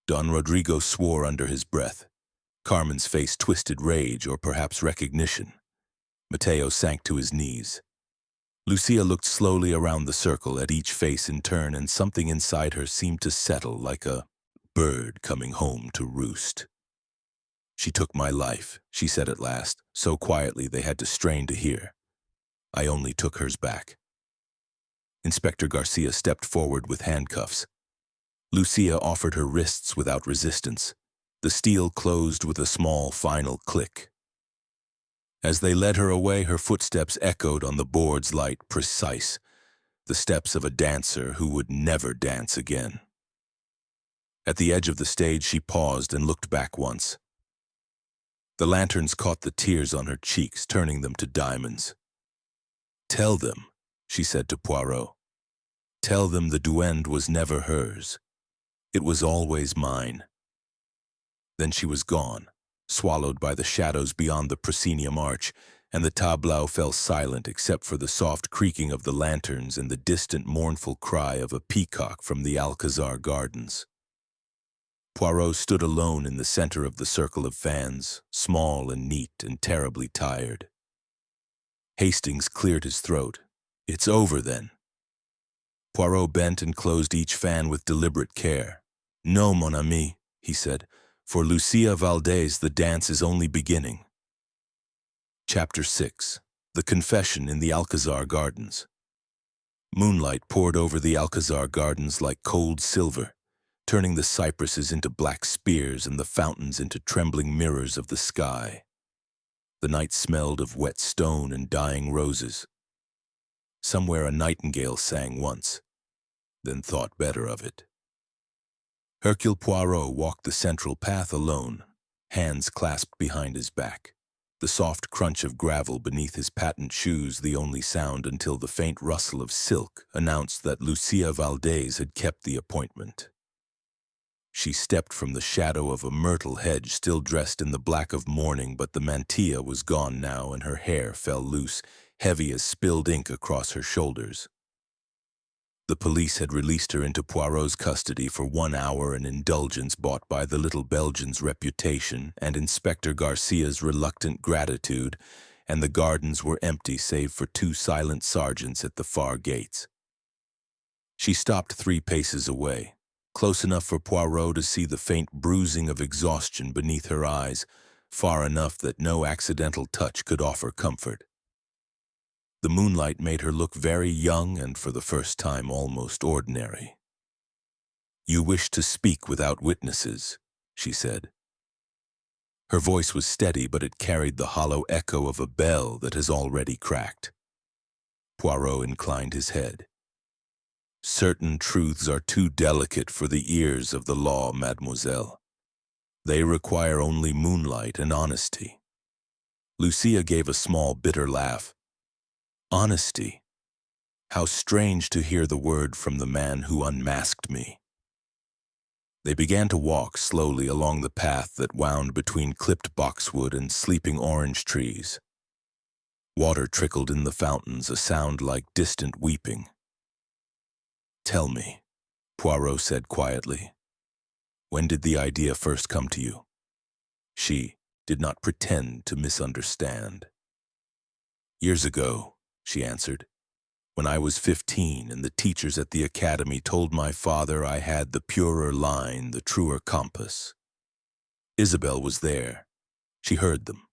[SPEAKER 1] Don Rodrigo swore under his breath. Carmen's face twisted rage or perhaps recognition. Mateo sank to his knees. Lucia looked slowly around the circle at each face in turn, and something inside her seemed to settle like a bird coming home to roost. "She took my life," she said at last, so quietly they had to strain to hear. "I only took hers back." Inspector Garcia stepped forward with handcuffs. Lucia offered her wrists without resistance. The steel closed with a small final click. As they led her away, her footsteps echoed on the board's light, precise, the steps of a dancer who would never dance again. At the edge of the stage, she paused and looked back once. The lanterns caught the tears on her cheeks, turning them to diamonds. "Tell them," she said to Poirot. "Tell them the duende was never hers. It was always mine." Then she was gone, swallowed by the shadows beyond the proscenium arch, and the tableau fell silent except for the soft creaking of the lanterns and the distant mournful cry of a peacock from the Alcazar gardens. Poirot stood alone in the center of the circle of fans, small and neat and terribly tired. Hastings cleared his throat. "It's over, then." Poirot bent and closed each fan with deliberate care. "No, mon ami," he said. "For Lucia Valdez, the dance is only beginning." Chapter 6. The Confession in the Alcazar Gardens. Moonlight poured over the Alcazar Gardens like cold silver, turning the cypresses into black spears and the fountains into trembling mirrors of the sky. The night smelled of wet stone and dying roses. Somewhere a nightingale sang once, then thought better of it. Hercule Poirot walked the central path alone, hands clasped behind his back, the soft crunch of gravel beneath his patent shoes the only sound until the faint rustle of silk announced that Lucia Valdez had kept the appointment. She stepped from the shadow of a myrtle hedge, still dressed in the black of mourning, but the mantilla was gone now and her hair fell loose, heavy as spilled ink across her shoulders. The police had released her into Poirot's custody for 1 hour, an indulgence bought by the little Belgian's reputation and Inspector Garcia's reluctant gratitude, and the gardens were empty save for 2 silent sergeants at the far gates. She stopped 3 paces away, close enough for Poirot to see the faint bruising of exhaustion beneath her eyes, far enough that no accidental touch could offer comfort. The moonlight made her look very young and, for the first time, almost ordinary. "You wish to speak without witnesses," she said. Her voice was steady, but it carried the hollow echo of a bell that has already cracked. Poirot inclined his head. "Certain truths are too delicate for the ears of the law, mademoiselle. They require only moonlight and honesty." Lucia gave a small, bitter laugh. "Honesty? How strange to hear the word from the man who unmasked me." They began to walk slowly along the path that wound between clipped boxwood and sleeping orange trees. Water trickled in the fountains, a sound like distant weeping. "Tell me," Poirot said quietly, "when did the idea first come to you?" She did not pretend to misunderstand. "Years ago," she answered, "when I was 15 and the teachers at the academy told my father I had the purer line, the truer compass. Isabel was there. She heard them.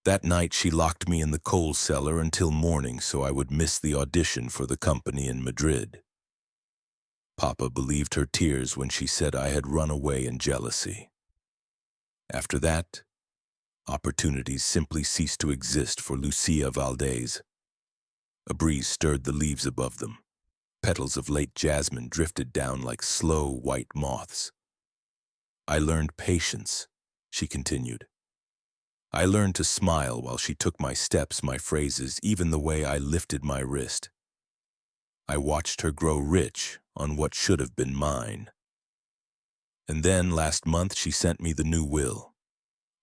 [SPEAKER 1] That night she locked me in the coal cellar until morning so I would miss the audition for the company in Madrid. Papa believed her tears when she said I had run away in jealousy. After that, opportunities simply ceased to exist for Lucia Valdez. A breeze stirred the leaves above them. Petals of late jasmine drifted down like slow white moths. I learned patience," she continued. "I learned to smile while she took my steps, my phrases, even the way I lifted my wrist. I watched her grow rich on what should have been mine." And then, last month, she sent me the new will.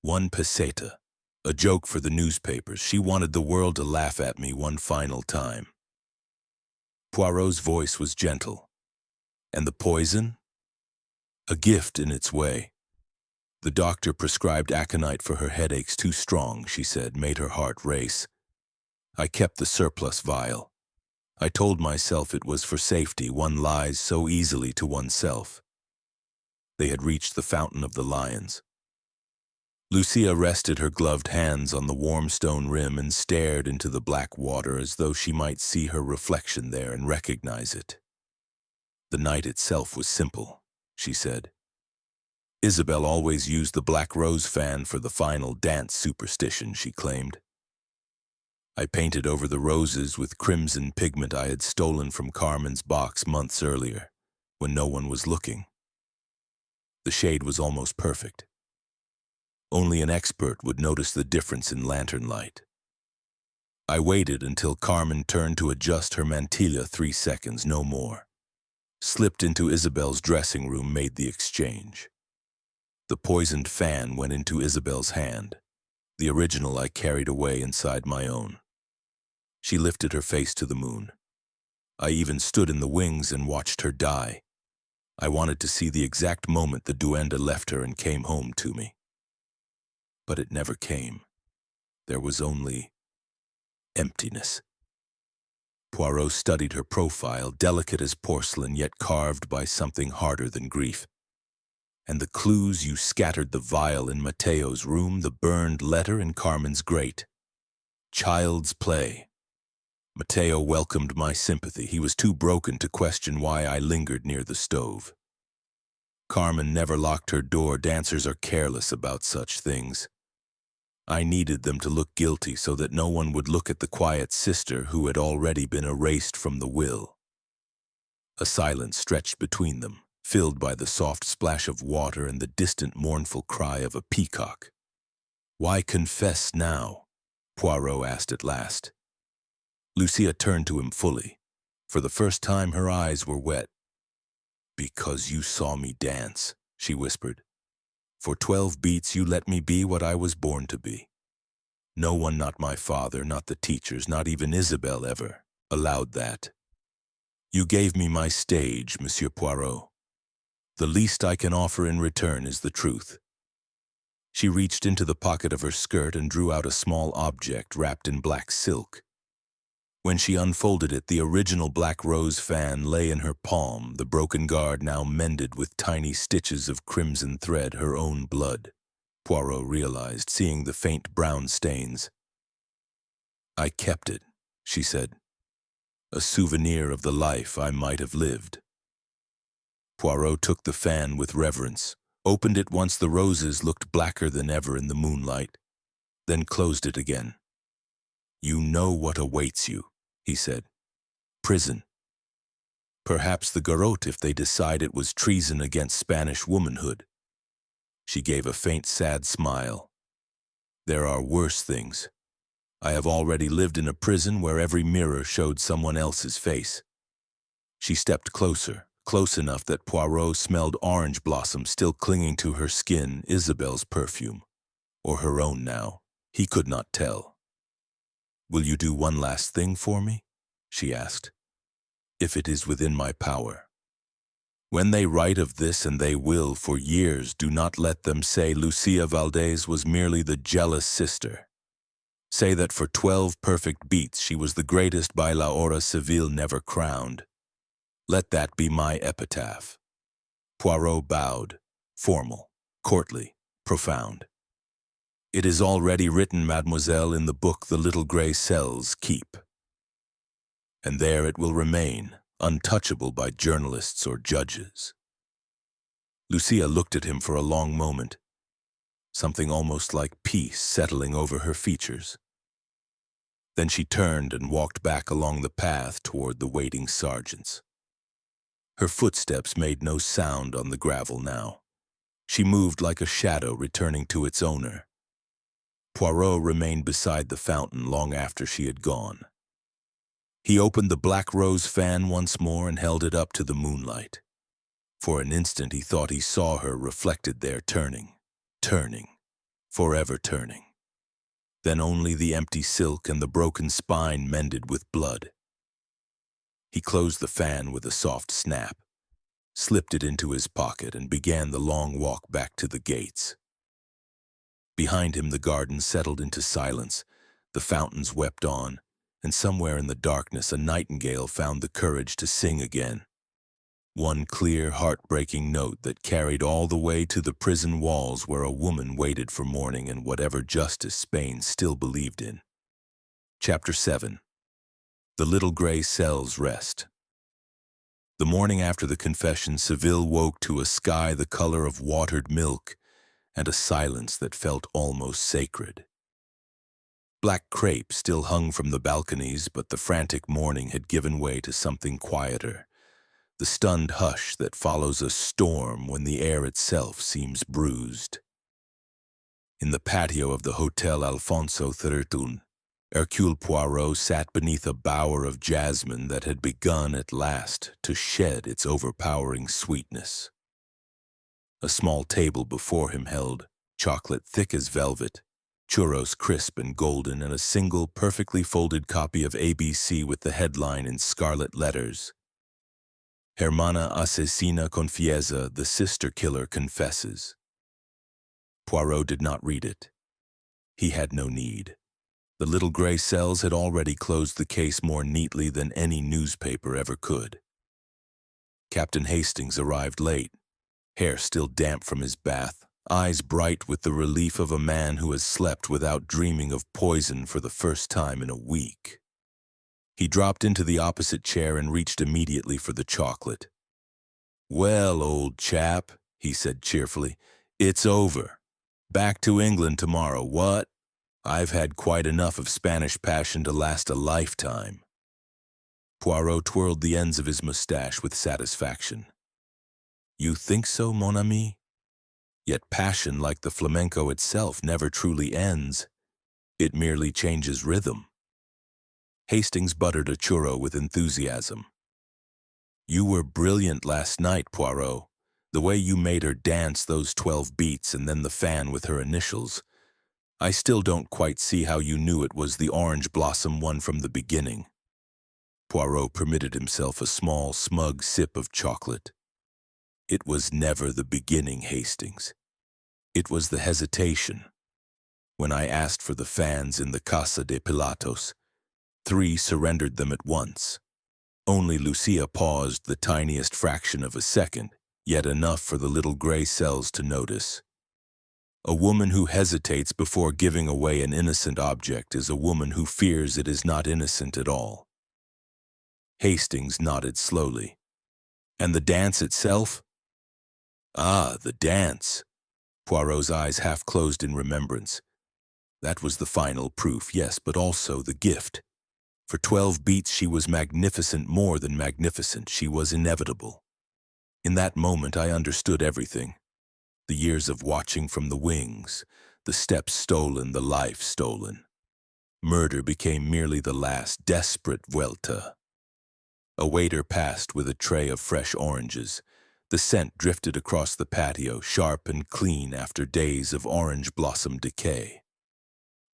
[SPEAKER 1] 1 peseta. A joke for the newspapers. She wanted the world to laugh at me one final time. Poirot's voice was gentle. And the poison? A gift in its way. The doctor prescribed aconite for her headaches too strong, she said, made her heart race. I kept the surplus vial. I told myself it was for safety. One lies so easily to oneself. They had reached the Fountain of the Lions. Lucia rested her gloved hands on the warm stone rim and stared into the black water as though she might see her reflection there and recognize it. The night itself was simple, she said. Isabel always used the black rose fan for the final dance superstition, she claimed. I painted over the roses with crimson pigment I had stolen from Carmen's box months earlier, when no one was looking. The shade was almost perfect. Only an expert would notice the difference in lantern light. I waited until Carmen turned to adjust her mantilla 3 seconds, no more. Slipped into Isabel's dressing room, made the exchange. The poisoned fan went into Isabel's hand. The original I carried away inside my own. She lifted her face to the moon. I even stood in the wings and watched her die. I wanted to see the exact moment the duenda left her and came home to me. But it never came. There was only emptiness. Poirot studied her profile, delicate as porcelain, yet carved by something harder than grief. And the clues: you scattered the vial in Mateo's room, the burned letter in Carmen's grate. Child's play. Mateo welcomed my sympathy. He was too broken to question why I lingered near the stove. Carmen never locked her door. Dancers are careless about such things. I needed them to look guilty so that no one would look at the quiet sister who had already been erased from the will. A silence stretched between them, filled by the soft splash of water and the distant mournful cry of a peacock. "Why confess now?" Poirot asked at last. Lucia turned to him fully. For the first time her eyes were wet. "Because you saw me dance," she whispered. "For 12 beats you let me be what I was born to be. No one, not my father, not the teachers, not even Isabel ever, allowed that. You gave me my stage, Monsieur Poirot. The least I can offer in return is the truth." She reached into the pocket of her skirt and drew out a small object wrapped in black silk. When she unfolded it, the original black rose fan lay in her palm, the broken guard now mended with tiny stitches of crimson thread, her own blood, Poirot realized, seeing the faint brown stains. "I kept it," she said. "A souvenir of the life I might have lived." Poirot took the fan with reverence, opened it once the roses looked blacker than ever in the moonlight, then closed it again. "You know what awaits you," he said. "Prison. Perhaps the garrote if they decide it was treason against Spanish womanhood." She gave a faint, sad smile. "There are worse things. I have already lived in a prison where every mirror showed someone else's face." She stepped closer, close enough that Poirot smelled orange blossom still clinging to her skin, Isabel's perfume, or her own now. He could not tell. "Will you do one last thing for me?" she asked. "If it is within my power. When they write of this, and they will for years, do not let them say Lucia Valdez was merely the jealous sister. Say that for 12 perfect beats she was the greatest bailaora Seville never crowned. Let that be my epitaph." Poirot bowed, formal, courtly, profound. "It is already written, mademoiselle, in the book the little gray cells keep. And there it will remain, untouchable by journalists or judges." Lucia looked at him for a long moment, something almost like peace settling over her features. Then she turned and walked back along the path toward the waiting sergeants. Her footsteps made no sound on the gravel now. She moved like a shadow returning to its owner. Poirot remained beside the fountain long after she had gone. He opened the black rose fan once more and held it up to the moonlight. For an instant he thought he saw her reflected there, turning, forever turning. Then only the empty silk and the broken spine mended with blood. He closed the fan with a soft snap, slipped it into his pocket, and began the long walk back to the gates. Behind him the garden settled into silence, the fountains wept on, and somewhere in the darkness a nightingale found the courage to sing again. One clear, heartbreaking note that carried all the way to the prison walls where a woman waited for morning and whatever justice Spain still believed in. Chapter 7. The Little Gray Cell's Rest. The morning after the confession, Seville woke to a sky the color of watered milk and a silence that felt almost sacred. Black crepe still hung from the balconies, but the frantic morning had given way to something quieter, the stunned hush that follows a storm when the air itself seems bruised. In the patio of the Hotel Alfonso XIII, Hercule Poirot sat beneath a bower of jasmine that had begun at last to shed its overpowering sweetness. A small table before him held chocolate thick as velvet, churros crisp and golden, and a single perfectly folded copy of ABC with the headline in scarlet letters, Hermana asesina confiesa, the sister killer confesses. Poirot did not read it. He had no need. The little gray cells had already closed the case more neatly than any newspaper ever could. Captain Hastings arrived late, hair still damp from his bath, eyes bright with the relief of a man who has slept without dreaming of poison for the first time in a week. He dropped into the opposite chair and reached immediately for the chocolate. "Well, old chap," he said cheerfully, "it's over. Back to England tomorrow, what? I've had quite enough of Spanish passion to last a lifetime." Poirot twirled the ends of his mustache with satisfaction. "You think so, mon ami? Yet passion, like the flamenco itself, never truly ends. It merely changes rhythm." Hastings buttered a churro with enthusiasm. "You were brilliant last night, Poirot. The way you made her dance those 12 beats and then the fan with her initials. I still don't quite see how you knew it was the orange blossom one from the beginning." Poirot permitted himself a small, smug sip of chocolate. "It was never the beginning, Hastings. It was the hesitation. When I asked for the fans in the Casa de Pilatos, 3 surrendered them at once. Only Lucia paused the tiniest fraction of a second, yet enough for the little gray cells to notice. A woman who hesitates before giving away an innocent object is a woman who fears it is not innocent at all." Hastings nodded slowly. "And the dance itself?" "Ah, the dance." Poirot's eyes half closed in remembrance. "That was the final proof, yes, but also the gift. For 12 beats she was magnificent, more than magnificent. She was inevitable. In that moment I understood everything. The years of watching from the wings, the steps stolen, the life stolen. Murder became merely the last desperate vuelta." A waiter passed with a tray of fresh oranges. The scent drifted across the patio, sharp and clean after days of orange blossom decay.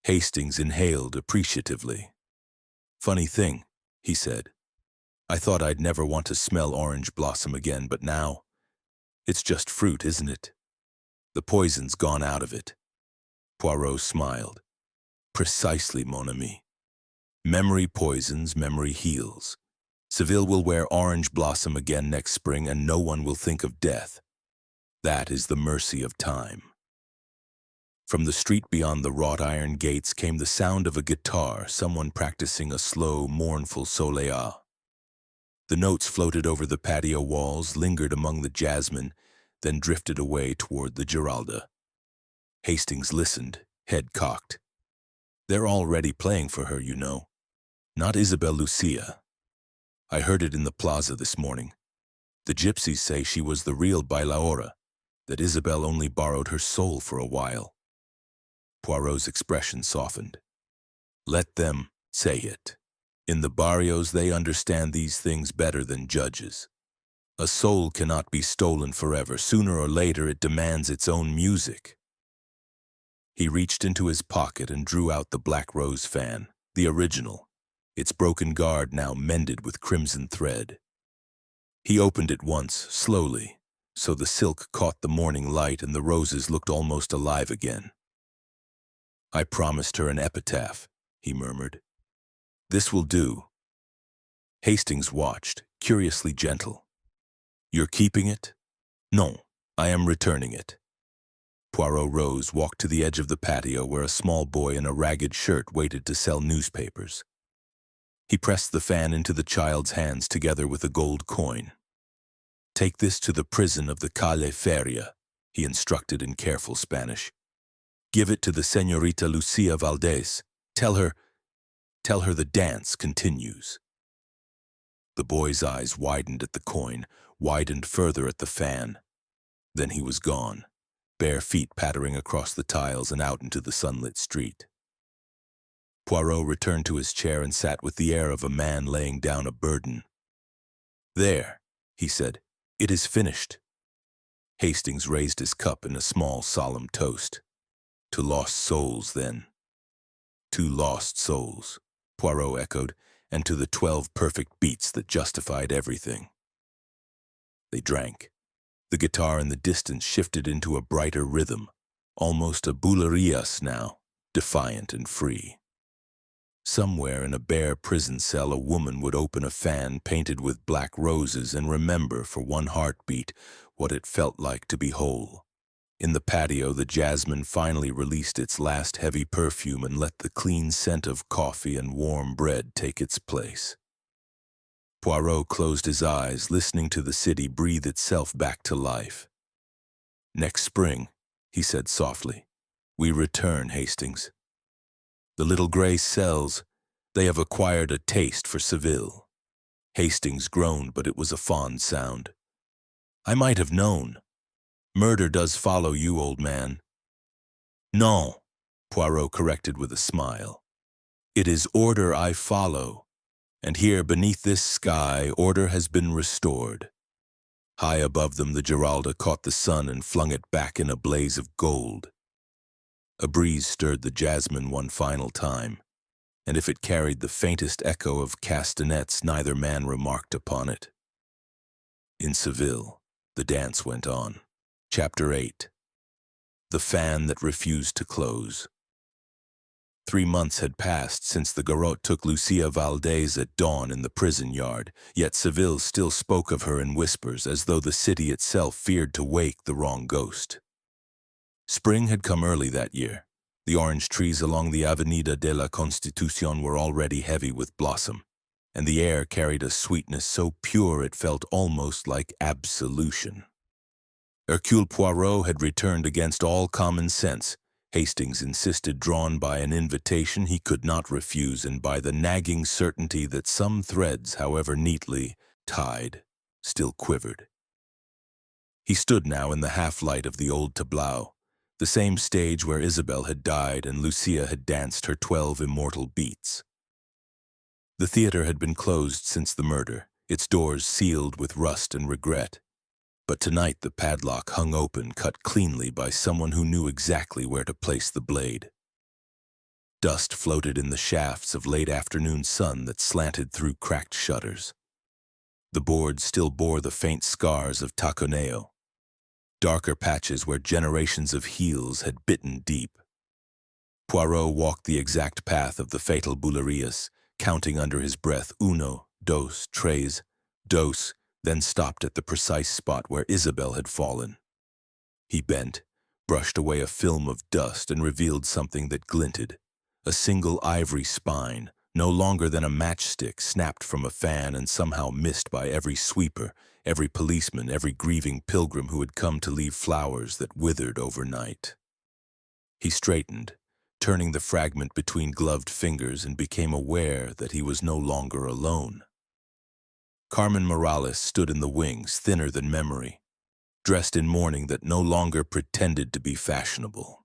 [SPEAKER 1] Hastings inhaled appreciatively. "Funny thing," he said. "I thought I'd never want to smell orange blossom again, but now, it's just fruit, isn't it? The poison's gone out of it." Poirot smiled. "Precisely, mon ami. Memory poisons, memory heals. Seville will wear orange blossom again next spring, and no one will think of death. That is the mercy of time." From the street beyond the wrought iron gates came the sound of a guitar, someone practicing a slow, mournful soleá. The notes floated over the patio walls, lingered among the jasmine, then drifted away toward the Giralda. Hastings listened, head cocked. "They're already playing for her, you know. Not Isabel Lucia. I heard it in the plaza this morning. The gypsies say she was the real bailaora, that Isabel only borrowed her soul for a while." Poirot's expression softened. "Let them say it. In the barrios they understand these things better than judges. A soul cannot be stolen forever. Sooner or later it demands its own music. He reached into his pocket and drew out the black rose fan, the original, its broken guard now mended with crimson thread. He opened it once, slowly, so the silk caught the morning light and the roses looked almost alive again. "I promised her an epitaph," he murmured. "This will do." Hastings watched, curiously gentle. "You're keeping it?" "No, I am returning it." Poirot rose, walked to the edge of the patio where a small boy in a ragged shirt waited to sell newspapers. He pressed the fan into the child's hands together with a gold coin. "Take this to the prison of the Calle Feria," he instructed in careful Spanish. "Give it to the Señorita Lucia Valdez. Tell her the dance continues." The boy's eyes widened at the coin, widened further at the fan. Then he was gone, bare feet pattering across the tiles and out into the sunlit street. Poirot returned to his chair and sat with the air of a man laying down a burden. "There," he said, "it is finished." Hastings raised his cup in a small, solemn toast. "To lost souls, then." "To lost souls," Poirot echoed, "and to the 12 perfect beats that justified everything." They drank. The guitar in the distance shifted into a brighter rhythm, almost a bulerías now, defiant and free. Somewhere in a bare prison cell, a woman would open a fan painted with black roses and remember for one heartbeat what it felt like to be whole. In the patio, the jasmine finally released its last heavy perfume and let the clean scent of coffee and warm bread take its place. Poirot closed his eyes, listening to the city breathe itself back to life. "Next spring," he said softly, "we return, Hastings. The little gray cells, they have acquired a taste for Seville." Hastings groaned, but it was a fond sound. "I might have known. Murder does follow you, old man." "No," Poirot corrected with a smile. "It is order I follow, and here beneath this sky order has been restored." High above them the Giralda caught the sun and flung it back in a blaze of gold. A breeze stirred the jasmine one final time, and if it carried the faintest echo of castanets, neither man remarked upon it. In Seville, the dance went on. Chapter 8. The Fan That Refused to Close. 3 months had passed since the garrote took Lucia Valdez at dawn in the prison yard, yet Seville still spoke of her in whispers, as though the city itself feared to wake the wrong ghost. Spring had come early that year. The orange trees along the Avenida de la Constitución were already heavy with blossom, and the air carried a sweetness so pure it felt almost like absolution. Hercule Poirot had returned against all common sense, Hastings insisted, drawn by an invitation he could not refuse and by the nagging certainty that some threads, however neatly tied, still quivered. He stood now in the half-light of the old tableau, the same stage where Isabel had died and Lucia had danced her 12 immortal beats. The theater had been closed since the murder, its doors sealed with rust and regret. But tonight the padlock hung open, cut cleanly by someone who knew exactly where to place the blade. Dust floated in the shafts of late afternoon sun that slanted through cracked shutters. The boards still bore the faint scars of taconeo, darker patches where generations of heels had bitten deep. Poirot walked the exact path of the fatal bulerías, counting under his breath uno, dos, tres, dos, then stopped at the precise spot where Isabel had fallen. He bent, brushed away a film of dust, and revealed something that glinted. A single ivory spine, no longer than a matchstick, snapped from a fan and somehow missed by every sweeper, every policeman, every grieving pilgrim who had come to leave flowers that withered overnight. He straightened, turning the fragment between gloved fingers, and became aware that he was no longer alone. Carmen Morales stood in the wings, thinner than memory, dressed in mourning that no longer pretended to be fashionable.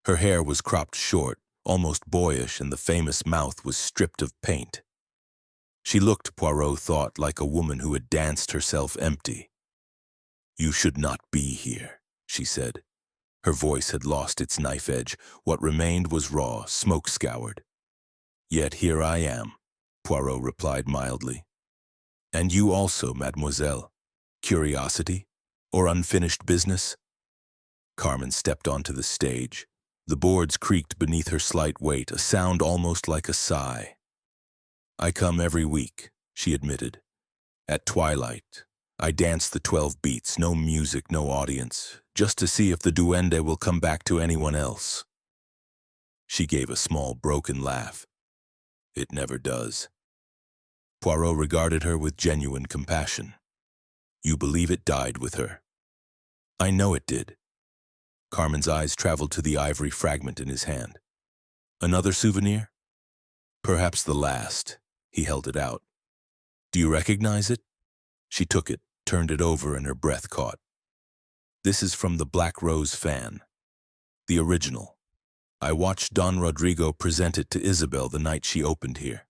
[SPEAKER 1] Her hair was cropped short, almost boyish, and the famous mouth was stripped of paint. She looked, Poirot thought, like a woman who had danced herself empty. "You should not be here," she said. Her voice had lost its knife edge. What remained was raw, smoke-scoured. "Yet here I am," Poirot replied mildly. "And you also, mademoiselle. Curiosity? Or unfinished business?" Carmen stepped onto the stage. The boards creaked beneath her slight weight, a sound almost like a sigh. "I come every week," she admitted. "At twilight, I dance the 12 beats, no music, no audience, just to see if the duende will come back to anyone else." She gave a small, broken laugh. "It never does." Poirot regarded her with genuine compassion. "You believe it died with her?" "I know it did." Carmen's eyes traveled to the ivory fragment in his hand. "Another souvenir?" "Perhaps the last." He held it out. "Do you recognize it?" She took it, turned it over, and her breath caught. "This is from the Black Rose fan. The original. I watched Don Rodrigo present it to Isabel the night she opened here.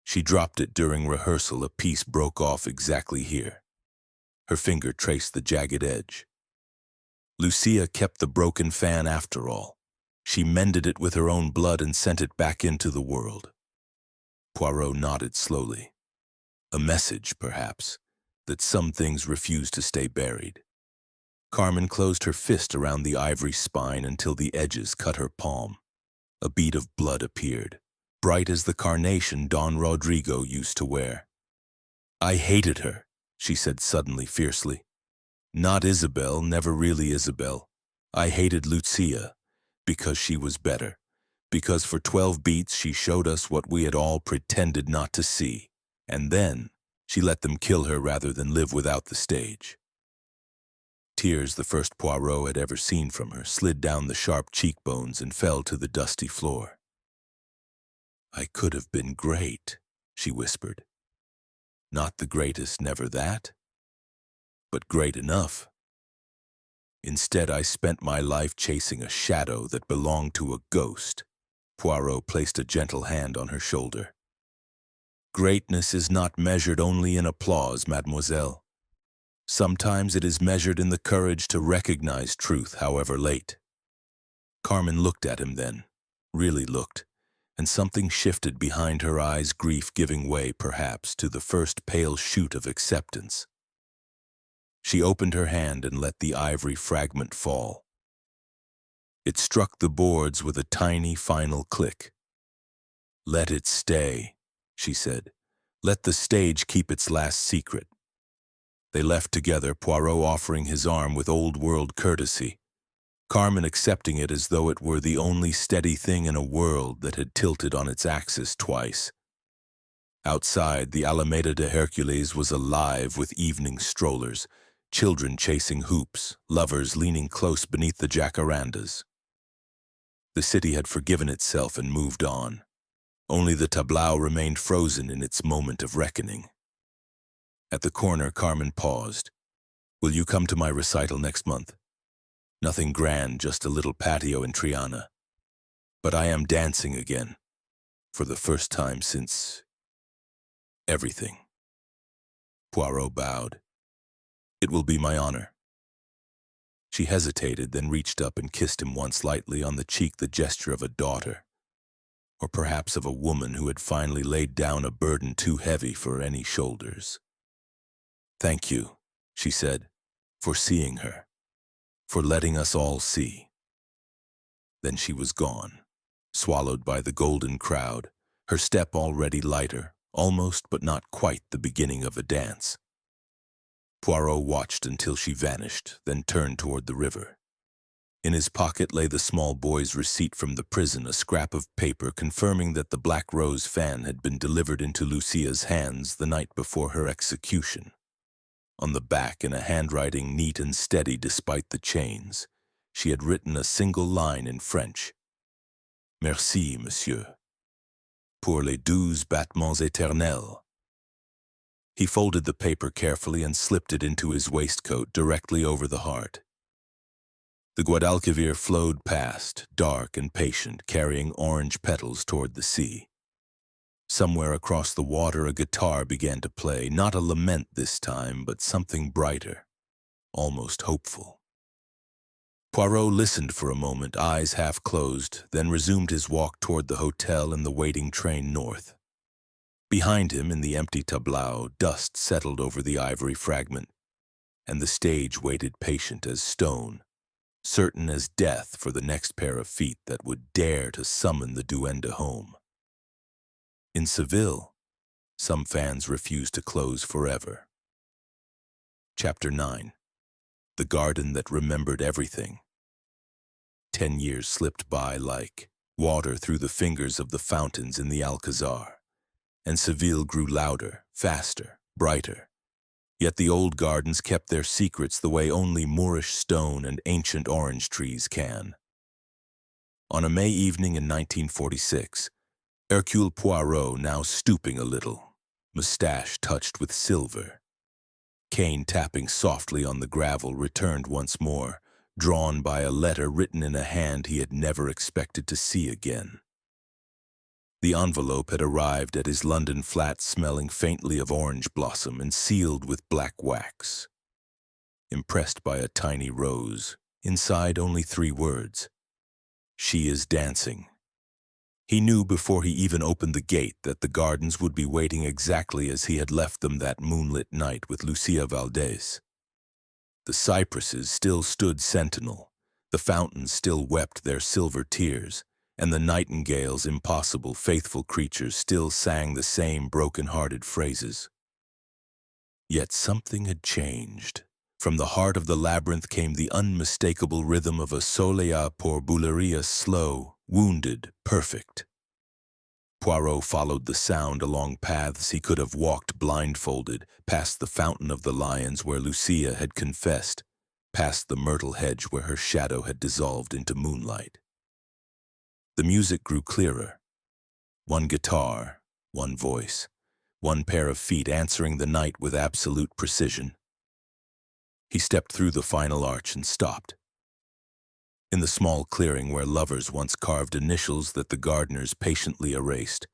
[SPEAKER 1] She dropped it during rehearsal. A piece broke off exactly here." Her finger traced the jagged edge. "Lucia kept the broken fan after all. She mended it with her own blood and sent it back into the world." Poirot nodded slowly. A message, perhaps, that some things refuse to stay buried. Carmen closed her fist around the ivory spine until the edges cut her palm. A bead of blood appeared, bright as the carnation Don Rodrigo used to wear. "I hated her," she said suddenly, fiercely. "Not Isabel, never really Isabel. I hated Lucia, because she was better. Because for 12 beats she showed us what we had all pretended not to see. And then she let them kill her rather than live without the stage." Tears, the first Poirot had ever seen from her, slid down the sharp cheekbones and fell to the dusty floor. "I could have been great," she whispered. "Not the greatest, never that, but great enough. Instead, I spent my life chasing a shadow that belonged to a ghost." Poirot placed a gentle hand on her shoulder. "Greatness is not measured only in applause, mademoiselle. Sometimes it is measured in the courage to recognize truth, however late." Carmen looked at him then, really looked, and something shifted behind her eyes, grief giving way, perhaps, to the first pale shoot of acceptance. She opened her hand and let the ivory fragment fall. It struck the boards with a tiny final click. "Let it stay," she said. "Let the stage keep its last secret." They left together, Poirot offering his arm with old-world courtesy, Carmen accepting it as though it were the only steady thing in a world that had tilted on its axis twice. Outside, the Alameda de Hercules was alive with evening strollers, children chasing hoops, lovers leaning close beneath the jacarandas. The city had forgiven itself and moved on. Only the tableau remained frozen in its moment of reckoning. At the corner, Carmen paused. "Will you come to my recital next month? Nothing grand, just a little patio in Triana. But I am dancing again, for the first time since everything." Poirot bowed. "It will be my honor." She hesitated, then reached up and kissed him once lightly on the cheek, the gesture of a daughter, or perhaps of a woman who had finally laid down a burden too heavy for any shoulders. "Thank you," she said, "for seeing her, for letting us all see." Then she was gone, swallowed by the golden crowd, her step already lighter, almost but not quite the beginning of a dance. Poirot watched until she vanished, then turned toward the river. In his pocket lay the small boy's receipt from the prison, a scrap of paper confirming that the Black Rose fan had been delivered into Lucia's hands the night before her execution. On the back, in a handwriting neat and steady despite the chains, she had written a single line in French. "Merci, monsieur, pour les 12 battements éternels." He folded the paper carefully and slipped it into his waistcoat directly over the heart. The Guadalquivir flowed past, dark and patient, carrying orange petals toward the sea. Somewhere across the water, a guitar began to play, not a lament this time, but something brighter, almost hopeful. Poirot listened for a moment, eyes half closed, then resumed his walk toward the hotel and the waiting train north. Behind him, in the empty tableau, dust settled over the ivory fragment, and the stage waited patient as stone, certain as death for the next pair of feet that would dare to summon the duende home. In Seville, some fans refused to close forever. Chapter 9. The Garden That Remembered Everything. 10 years slipped by like water through the fingers of the fountains in the Alcazar, and Seville grew louder, faster, brighter. Yet the old gardens kept their secrets the way only Moorish stone and ancient orange trees can. On a May evening in 1946, Hercule Poirot, now stooping a little, mustache touched with silver, cane tapping softly on the gravel, returned once more, drawn by a letter written in a hand he had never expected to see again. The envelope had arrived at his London flat smelling faintly of orange blossom and sealed with black wax. Impressed by a tiny rose, inside only 3 words: "She is dancing." He knew before he even opened the gate that the gardens would be waiting exactly as he had left them that moonlit night with Lucia Valdez. The cypresses still stood sentinel, the fountains still wept their silver tears, and the nightingales, impossible, faithful creatures, still sang the same broken-hearted phrases. Yet something had changed. From the heart of the labyrinth came the unmistakable rhythm of a soleá por bulería, slow, wounded, perfect. Poirot followed the sound along paths he could have walked blindfolded, past the Fountain of the Lions where Lucia had confessed, past the myrtle hedge where her shadow had dissolved into moonlight. The music grew clearer. One guitar, one voice, one pair of feet answering the night with absolute precision. He stepped through the final arch and stopped. In the small clearing where lovers once carved initials that the gardeners patiently erased,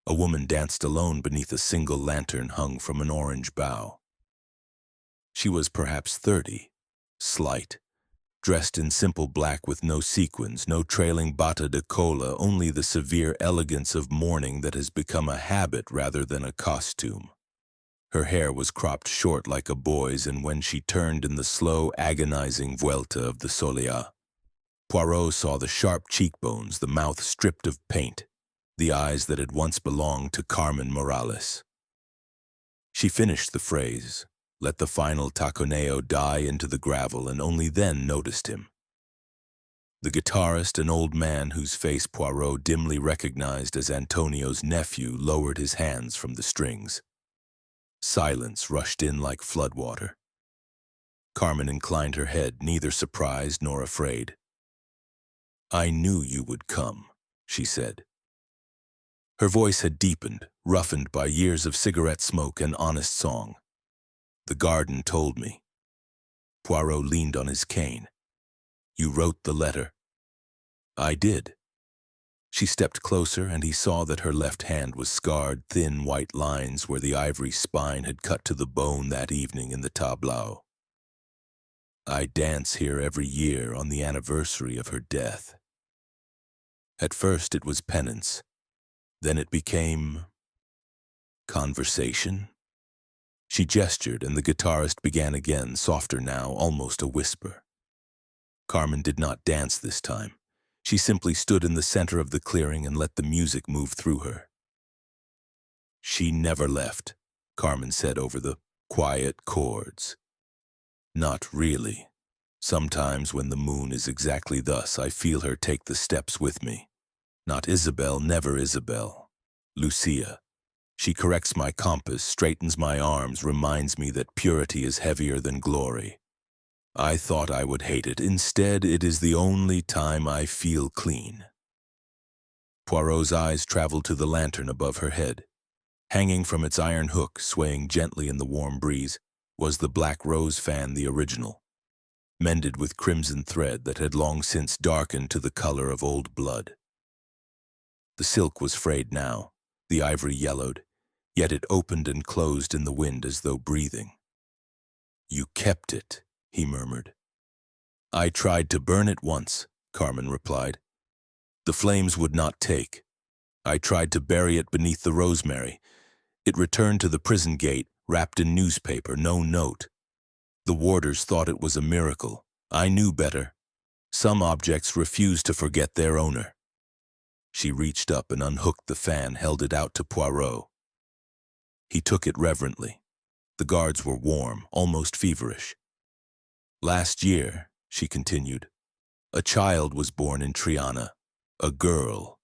[SPEAKER 1] a woman danced alone beneath a single lantern hung from an orange bough. She was perhaps 30, slight, dressed in simple black with no sequins, no trailing bata de cola, only the severe elegance of mourning that has become a habit rather than a costume. Her hair was cropped short like a boy's, and when she turned in the slow, agonizing vuelta of the soleá, Poirot saw the sharp cheekbones, the mouth stripped of paint, the eyes that had once belonged to Carmen Morales. She finished the phrase, let the final taconeo die into the gravel, and only then noticed him. The guitarist, an old man whose face Poirot dimly recognized as Antonio's nephew, lowered his hands from the strings. Silence rushed in like floodwater. Carmen inclined her head, neither surprised nor afraid. "I knew you would come," she said. Her voice had deepened, roughened by years of cigarette smoke and honest song. "The garden told me." Poirot leaned on his cane. "You wrote the letter?" "I did." She stepped closer, and he saw that her left hand was scarred, thin white lines where the ivory spine had cut to the bone that evening in the tableau. "I dance here every year on the anniversary of her death." At first it was penance. Then it became conversation. She gestured, and the guitarist began again, softer now, almost a whisper. Carmen did not dance this time. She simply stood in the center of the clearing and let the music move through her. "She never left," Carmen said over the quiet chords. "Not really. Sometimes when the moon is exactly thus, I feel her take the steps with me. Not Isabel, never Isabel. Lucia. She corrects my compass, straightens my arms, reminds me that purity is heavier than glory. I thought I would hate it. Instead, it is the only time I feel clean." Poirot's eyes traveled to the lantern above her head. Hanging from its iron hook, swaying gently in the warm breeze, was the black rose fan, the original, mended with crimson thread that had long since darkened to the color of old blood. The silk was frayed now, The ivory yellowed, yet it opened and closed in the wind as though breathing. "You kept it," he murmured. "I tried to burn it once," Carmen replied. "The flames would not take. I tried to bury it beneath the rosemary. It returned to the prison gate, wrapped in newspaper, no note. The warders thought it was a miracle. I knew better. Some objects refuse to forget their owner." She reached up and unhooked the fan, held it out to Poirot. He took it reverently. The guards were warm, almost feverish. "Last year," she continued, "a child was born in Triana, a girl.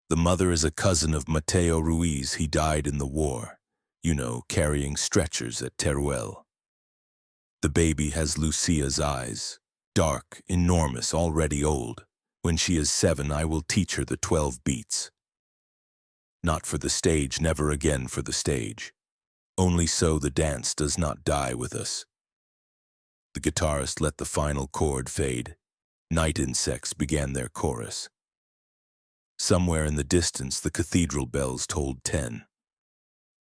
[SPEAKER 1] The mother is a cousin of Mateo Ruiz. He died in the war, carrying stretchers at Teruel. The baby has Lucia's eyes, dark, enormous, already old. When she is 7, I will teach her the 12 beats. Not for the stage, never again for the stage. Only so the dance does not die with us." The guitarist let the final chord fade. Night insects began their chorus. Somewhere in the distance, the cathedral bells tolled 10.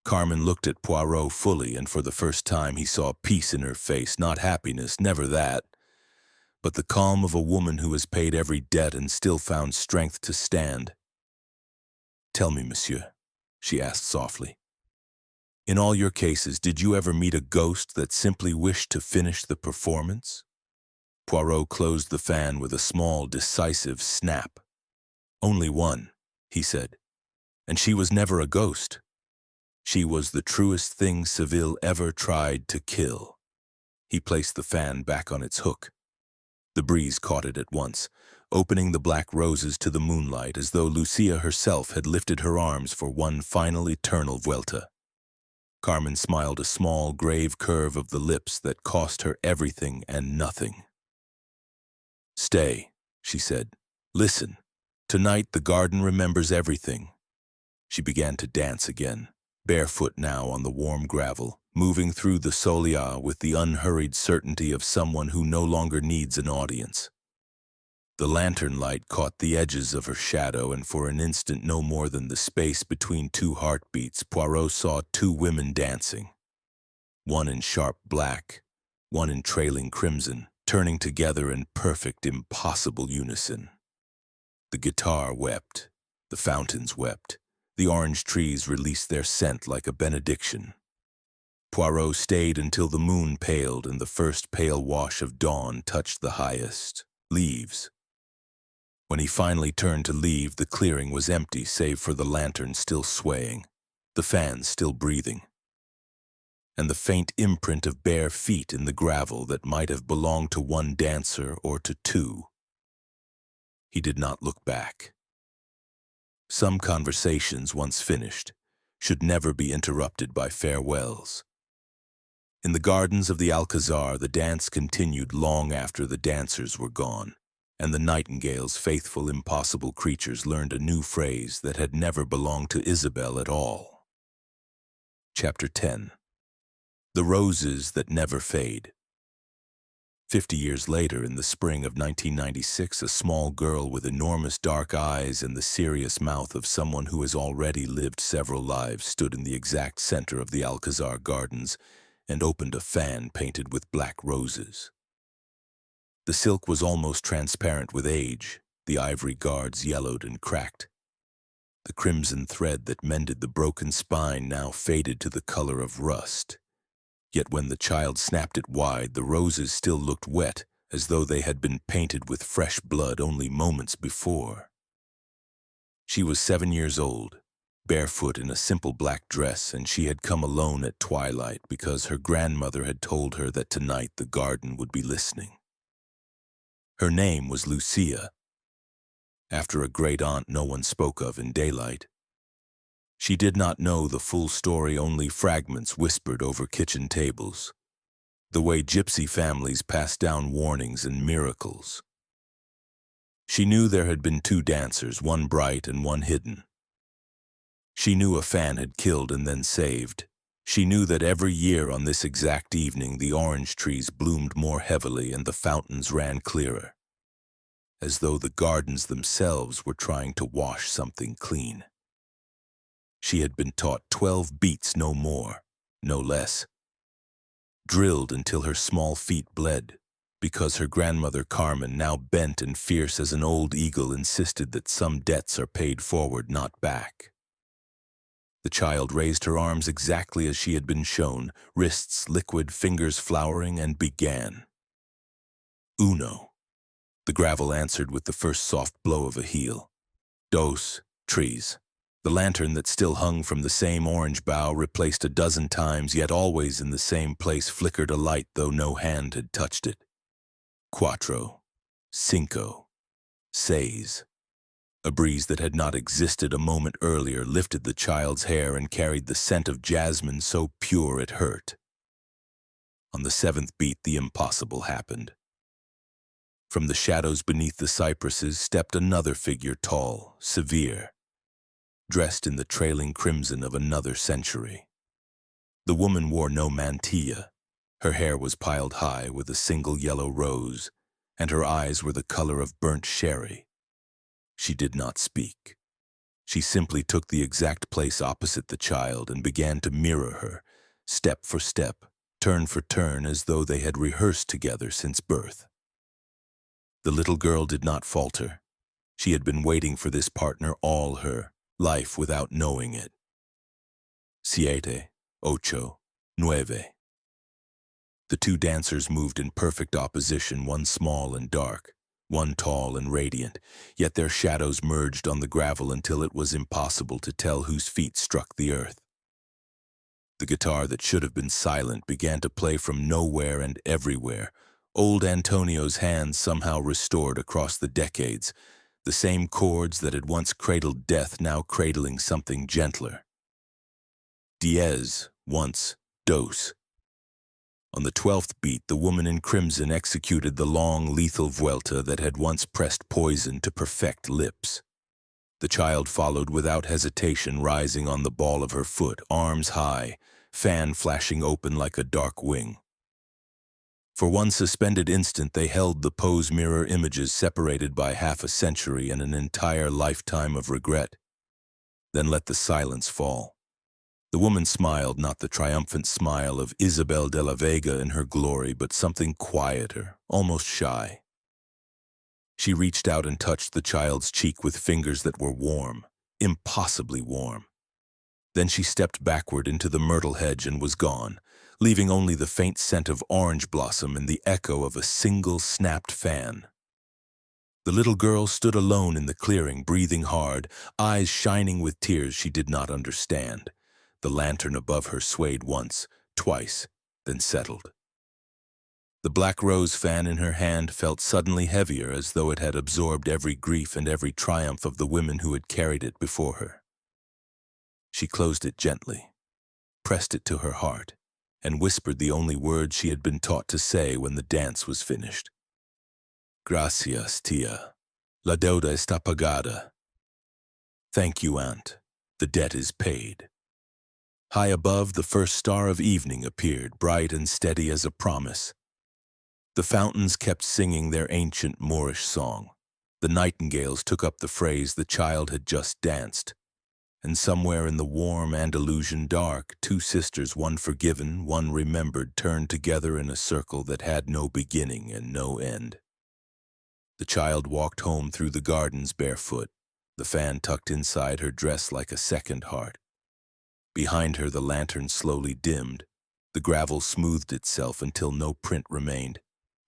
[SPEAKER 1] Carmen looked at Poirot fully, and for the first time he saw peace in her face, not happiness, never that, but the calm of a woman who has paid every debt and still found strength to stand. "Tell me, monsieur," she asked softly, "in all your cases, did you ever meet a ghost that simply wished to finish the performance?" Poirot closed the fan with a small, decisive snap. "Only one," he said, "and she was never a ghost. She was the truest thing Seville ever tried to kill." He placed the fan back on its hook. The breeze caught it at once, opening the black roses to the moonlight as though Lucia herself had lifted her arms for one final eternal vuelta. Carmen smiled, a small, grave curve of the lips that cost her everything and nothing. "Stay," she said. "Listen. Tonight the garden remembers everything." She began to dance again, barefoot now on the warm gravel, moving through the soleá with the unhurried certainty of someone who no longer needs an audience. The lantern light caught the edges of her shadow, and for an instant, no more than the space between two heartbeats, Poirot saw 2 women dancing. One in sharp black, one in trailing crimson, turning together in perfect, impossible unison. The guitar wept, the fountains wept, the orange trees released their scent like a benediction. Poirot stayed until the moon paled and the first pale wash of dawn touched the highest leaves. When he finally turned to leave, the clearing was empty save for the lantern still swaying, the fan still breathing, and the faint imprint of bare feet in the gravel that might have belonged to one dancer or to 2. He did not look back. Some conversations, once finished, should never be interrupted by farewells. In the gardens of the Alcazar, the dance continued long after the dancers were gone, and the nightingales, faithful, impossible creatures, learned a new phrase that had never belonged to Isabel at all. Chapter 10. The Roses That Never Fade. 50 years later, in the spring of 1996, a small girl with enormous dark eyes and the serious mouth of someone who has already lived several lives stood in the exact center of the Alcazar gardens and opened a fan painted with black roses. The silk was almost transparent with age, the ivory guards yellowed and cracked. The crimson thread that mended the broken spine now faded to the color of rust. Yet when the child snapped it wide, the roses still looked wet, as though they had been painted with fresh blood only moments before. She was 7 years old, barefoot in a simple black dress, and she had come alone at twilight because her grandmother had told her that tonight the garden would be listening. Her name was Lucia, after a great aunt no one spoke of in daylight. She did not know the full story, only fragments whispered over kitchen tables, the way gypsy families pass down warnings and miracles. She knew there had been 2 dancers, one bright and one hidden. She knew a fan had killed and then saved. She knew that every year on this exact evening the orange trees bloomed more heavily and the fountains ran clearer, as though the gardens themselves were trying to wash something clean. She had been taught 12 beats, no more, no less. Drilled until her small feet bled, because her grandmother Carmen, now bent and fierce as an old eagle, insisted that some debts are paid forward, not back. The child raised her arms exactly as she had been shown, wrists liquid, fingers flowering, and began. Uno. The gravel answered with the first soft blow of a heel. Dos. Trees. The lantern that still hung from the same orange bough, replaced a dozen times, yet always in the same place, flickered a light though no hand had touched it. Cuatro. Cinco. Seis. A breeze that had not existed a moment earlier lifted the child's hair and carried the scent of jasmine so pure it hurt. On the seventh beat, the impossible happened. From the shadows beneath the cypresses stepped another figure, tall, severe, dressed in the trailing crimson of another century. The woman wore no mantilla. Her hair was piled high with a single yellow rose, and her eyes were the color of burnt sherry. She did not speak. She simply took the exact place opposite the child and began to mirror her, step for step, turn for turn, as though they had rehearsed together since birth. The little girl did not falter. She had been waiting for this partner all her life without knowing it. Siete, ocho, nueve. The two dancers moved in perfect opposition, one small and dark, one tall and radiant, yet their shadows merged on the gravel until it was impossible to tell whose feet struck the earth. The guitar that should have been silent began to play from nowhere and everywhere. Old Antonio's hands somehow restored across the decades, the same chords that had once cradled death now cradling something gentler. Diez, once dos. On the 12th beat, the woman in crimson executed the long, lethal vuelta that had once pressed poison to perfect lips. The child followed without hesitation, rising on the ball of her foot, arms high, fan flashing open like a dark wing. For one suspended instant, they held the pose mirror images separated by half a century and an entire lifetime of regret. Then let the silence fall. The woman smiled, not the triumphant smile of Isabel de la Vega in her glory, but something quieter, almost shy. She reached out and touched the child's cheek with fingers that were warm, impossibly warm. Then she stepped backward into the myrtle hedge and was gone, leaving only the faint scent of orange blossom and the echo of a single snapped fan. The little girl stood alone in the clearing, breathing hard, eyes shining with tears she did not understand. The lantern above her swayed once, twice, then settled. The black rose fan in her hand felt suddenly heavier, as though it had absorbed every grief and every triumph of the women who had carried it before her. She closed it gently, pressed it to her heart, and whispered the only words she had been taught to say when the dance was finished. Gracias, tia. La deuda está pagada. Thank you, aunt. The debt is paid. High above, the first star of evening appeared, bright and steady as a promise. The fountains kept singing their ancient Moorish song. The nightingales took up the phrase the child had just danced. And somewhere in the warm Andalusian dark, two sisters, one forgiven, one remembered, turned together in a circle that had no beginning and no end. The child walked home through the gardens barefoot, the fan tucked inside her dress like a second heart. Behind her, the lantern slowly dimmed, the gravel smoothed itself until no print remained,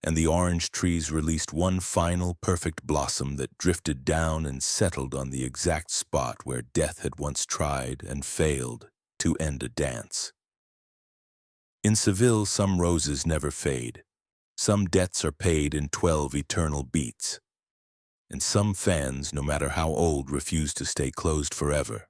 [SPEAKER 1] and the orange trees released one final perfect blossom that drifted down and settled on the exact spot where death had once tried and failed to end a dance. In Seville, some roses never fade, some debts are paid in 12 eternal beats, and some fans, no matter how old, refuse to stay closed forever.